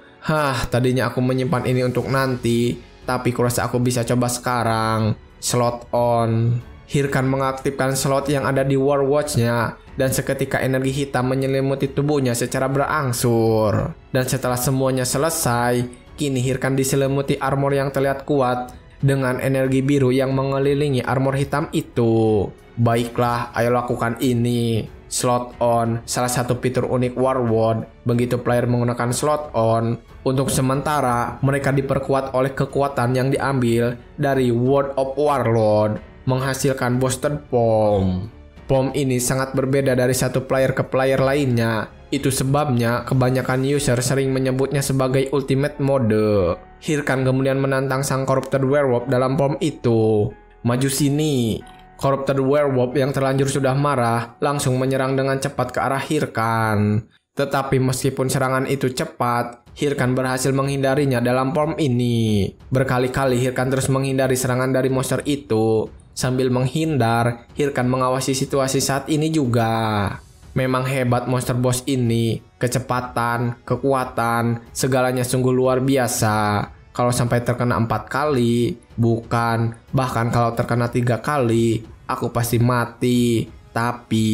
Tadinya aku menyimpan ini untuk nanti, tapi kurasa aku bisa coba sekarang. Slot on. Hirkan mengaktifkan slot yang ada di Warwatch-nya dan seketika energi hitam menyelimuti tubuhnya secara berangsur. Dan setelah semuanya selesai, kini Hirkan diselimuti armor yang terlihat kuat dengan energi biru yang mengelilingi armor hitam itu. Baiklah, ayo lakukan ini. Slot on, salah satu fitur unik Warlord. Begitu player menggunakan slot on, untuk sementara mereka diperkuat oleh kekuatan yang diambil dari World of Warlord, menghasilkan boosted palm. Palm ini sangat berbeda dari satu player ke player lainnya. Itu sebabnya kebanyakan user sering menyebutnya sebagai ultimate mode. Hirkan kemudian menantang sang Corrupted Werewolf dalam palm itu. Maju sini. Corrupted Werewolf yang terlanjur sudah marah langsung menyerang dengan cepat ke arah Hirkan. Tetapi meskipun serangan itu cepat, Hirkan berhasil menghindarinya dalam palm ini. Berkali-kali Hirkan terus menghindari serangan dari monster itu. Sambil menghindar, Hirkan mengawasi situasi saat ini juga. Memang hebat monster boss ini. Kecepatan, kekuatan, segalanya sungguh luar biasa. Kalau sampai terkena 4 kali, bukan, bahkan kalau terkena 3 kali, aku pasti mati. Tapi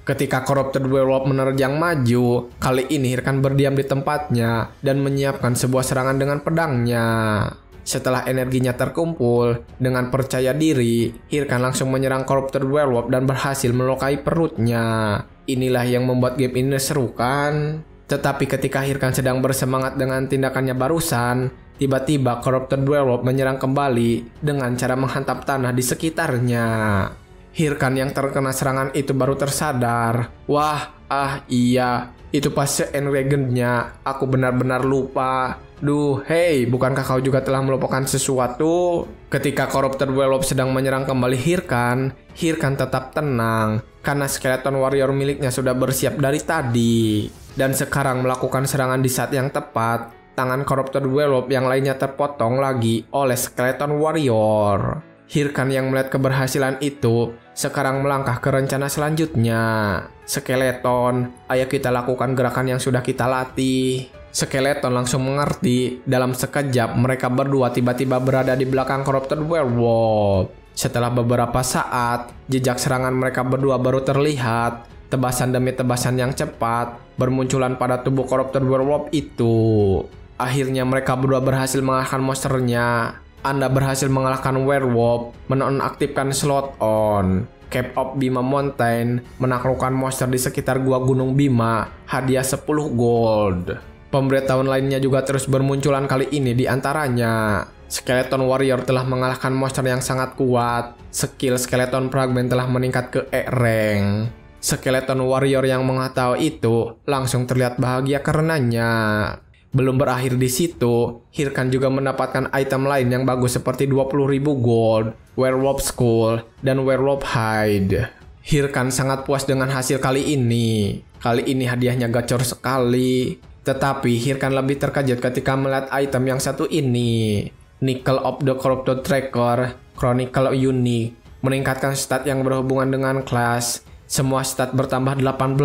ketika Corrupted Werewolf menerjang maju, kali ini Hirkan berdiam di tempatnya dan menyiapkan sebuah serangan dengan pedangnya. Setelah energinya terkumpul, dengan percaya diri, Hirkan langsung menyerang Corrupted Werewolf dan berhasil melukai perutnya. Inilah yang membuat game ini seru kan? Tetapi ketika Hirkan sedang bersemangat dengan tindakannya barusan, tiba-tiba Corrupted Werewolf menyerang kembali dengan cara menghantam tanah di sekitarnya. Hirkan yang terkena serangan itu baru tersadar. Wah, iya, itu pas se-enregennya. Aku benar-benar lupa. Duh, hei, bukankah kau juga telah melupakan sesuatu? Ketika Corrupted Werewolf sedang menyerang kembali Hirkan, Hirkan tetap tenang karena Skeleton Warrior miliknya sudah bersiap dari tadi. Dan sekarang melakukan serangan di saat yang tepat, tangan Corrupted Werewolf yang lainnya terpotong lagi oleh Skeleton Warrior. Hirkan yang melihat keberhasilan itu, sekarang melangkah ke rencana selanjutnya. Skeleton, ayo kita lakukan gerakan yang sudah kita latih. Skeleton langsung mengerti. Dalam sekejap mereka berdua tiba-tiba berada di belakang Corrupted Werewolf. Setelah beberapa saat, jejak serangan mereka berdua baru terlihat. Tebasan demi tebasan yang cepat bermunculan pada tubuh Corrupted Werewolf itu. Akhirnya mereka berdua berhasil mengalahkan monsternya. Anda berhasil mengalahkan werewolf, menonaktifkan slot on. Cape of Bima Mountain menaklukkan monster di sekitar gua Gunung Bima, hadiah 10 gold. Pemberitahuan lainnya juga terus bermunculan kali ini di antaranya. Skeleton Warrior telah mengalahkan monster yang sangat kuat. Skill Skeleton Fragment telah meningkat ke E rank. Skeleton Warrior yang mengetahui itu langsung terlihat bahagia karenanya. Belum berakhir di situ, Hirkan juga mendapatkan item lain yang bagus seperti 20.000 gold, Werewolf Skull, dan Werewolf Hide. Hirkan sangat puas dengan hasil kali ini. Kali ini hadiahnya gacor sekali. Tetapi Hirkan lebih terkejut ketika melihat item yang satu ini. Nickel of the Corrupted Tracker, Chronicle Unique, meningkatkan stat yang berhubungan dengan kelas. Semua stat bertambah 18.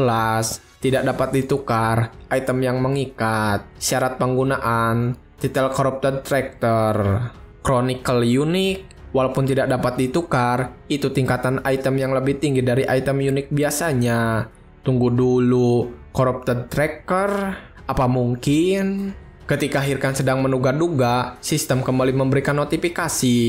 Tidak dapat ditukar, item yang mengikat, syarat penggunaan, titel Corrupted Tractor, Chronicle Unique, walaupun tidak dapat ditukar, itu tingkatan item yang lebih tinggi dari item unik biasanya. Tunggu dulu, Corrupted Tracker? Apa mungkin? Ketika Hirkan sedang menduga-duga, sistem kembali memberikan notifikasi.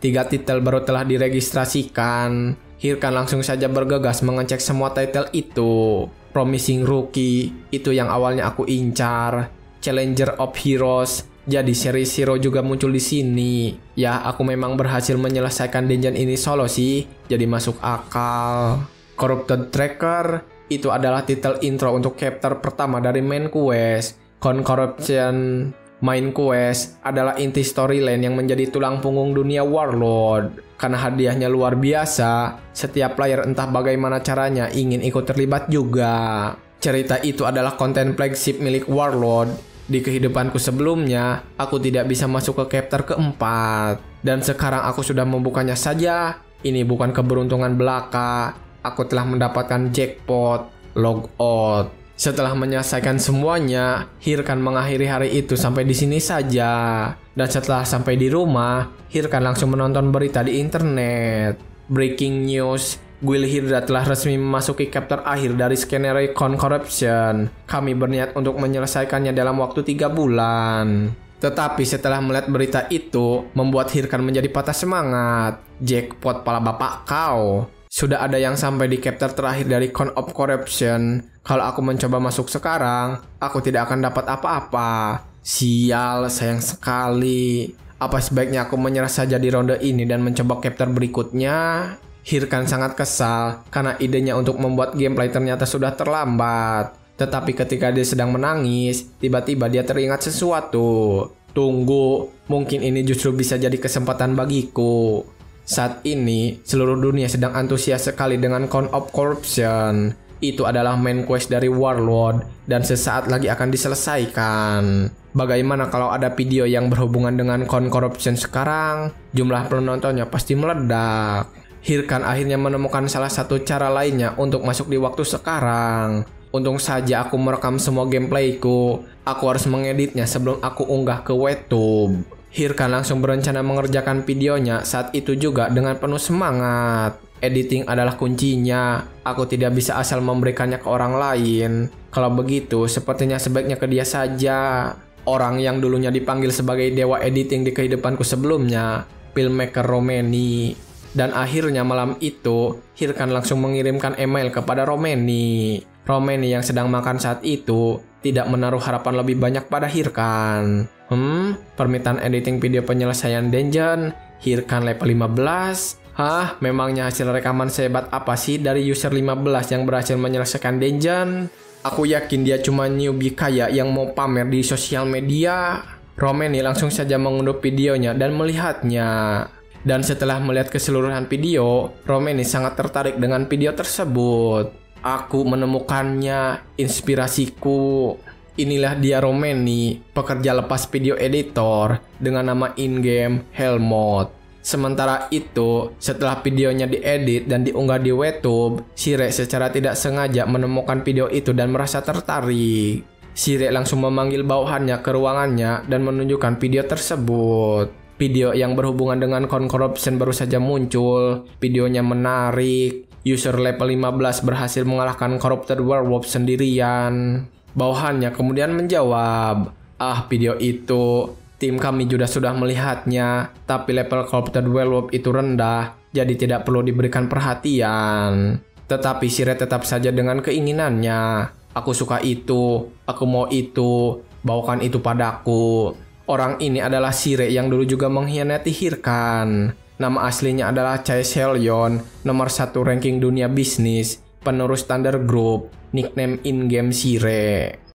3 titel baru telah diregistrasikan. Hirkan langsung saja bergegas mengecek semua titel itu. Promising Rookie, itu yang awalnya aku incar. Challenger of Heroes, jadi seri Hero juga muncul di sini. Ya, aku memang berhasil menyelesaikan dungeon ini solo sih, jadi masuk akal. Corrupted Tracker, itu adalah titel intro untuk chapter pertama dari main quest. Corruption Main quest adalah inti storyline yang menjadi tulang punggung dunia Warlord. Karena hadiahnya luar biasa, setiap player entah bagaimana caranya ingin ikut terlibat juga. Cerita itu adalah konten flagship milik Warlord. Di kehidupanku sebelumnya, aku tidak bisa masuk ke chapter keempat. Dan sekarang aku sudah membukanya saja. Ini bukan keberuntungan belaka. Aku telah mendapatkan jackpot, logout. Setelah menyelesaikan semuanya, Hirkan mengakhiri hari itu sampai di sini saja. Dan setelah sampai di rumah, Hirkan langsung menonton berita di internet. Breaking news, Guild Hydra telah resmi memasuki chapter akhir dari skenario Con Corruption. Kami berniat untuk menyelesaikannya dalam waktu 3 bulan. Tetapi setelah melihat berita itu, membuat Hirkan menjadi patah semangat. Jackpot pala bapak kau. Sudah ada yang sampai di chapter terakhir dari Con of Corruption. Kalau aku mencoba masuk sekarang, aku tidak akan dapat apa-apa. Sial, sayang sekali. Apa sebaiknya aku menyerah saja di ronde ini dan mencoba chapter berikutnya? Hirkan sangat kesal karena idenya untuk membuat gameplay ternyata sudah terlambat. Tetapi ketika dia sedang menangis, tiba-tiba dia teringat sesuatu. Tunggu, mungkin ini justru bisa jadi kesempatan bagiku. Saat ini, seluruh dunia sedang antusias sekali dengan Con of Corruption. Itu adalah main quest dari Warlord dan sesaat lagi akan diselesaikan. Bagaimana kalau ada video yang berhubungan dengan Con Corruption sekarang? Jumlah penontonnya pasti meledak. Hirkan akhirnya menemukan salah satu cara lainnya untuk masuk di waktu sekarang. Untung saja aku merekam semua gameplayku. Aku harus mengeditnya sebelum aku unggah ke YouTube. Hirkan langsung berencana mengerjakan videonya saat itu juga dengan penuh semangat. Editing adalah kuncinya. Aku tidak bisa asal memberikannya ke orang lain. Kalau begitu, sepertinya sebaiknya ke dia saja. Orang yang dulunya dipanggil sebagai dewa editing di kehidupanku sebelumnya, filmmaker Romeni. Dan akhirnya malam itu, Hirkan langsung mengirimkan email kepada Romeni. Romeni yang sedang makan saat itu tidak menaruh harapan lebih banyak pada Hirkan. Permintaan editing video penyelesaian dungeon, Hirkan level 15. Hah, memangnya hasil rekaman sehebat apa sih dari user 15 yang berhasil menyelesaikan dungeon? Aku yakin dia cuma newbie kaya yang mau pamer di sosial media. Romeni langsung saja mengunduh videonya dan melihatnya. Dan setelah melihat keseluruhan video, Romeni sangat tertarik dengan video tersebut. Aku menemukannya, inspirasiku. Inilah dia Romeni, pekerja lepas video editor dengan nama in-game Helmut. Sementara itu, setelah videonya diedit dan diunggah di YouTube, Shire secara tidak sengaja menemukan video itu dan merasa tertarik. Shire langsung memanggil bawahannya ke ruangannya dan menunjukkan video tersebut. Video yang berhubungan dengan Con Corruption baru saja muncul. Videonya menarik. User level 15 berhasil mengalahkan Corrupted Werewolf sendirian. Bawahannya kemudian menjawab, video itu. Tim kami juga sudah melihatnya, tapi level Corrupted Werewolf itu rendah, jadi tidak perlu diberikan perhatian. Tetapi Shire tetap saja dengan keinginannya. Aku suka itu, aku mau itu, bawakan itu padaku. Orang ini adalah Shire yang dulu juga mengkhianati Hirkan. Nama aslinya adalah Chae Seolyeon, nomor 1 ranking dunia bisnis, penerus Thunder Group, nickname in-game Shire.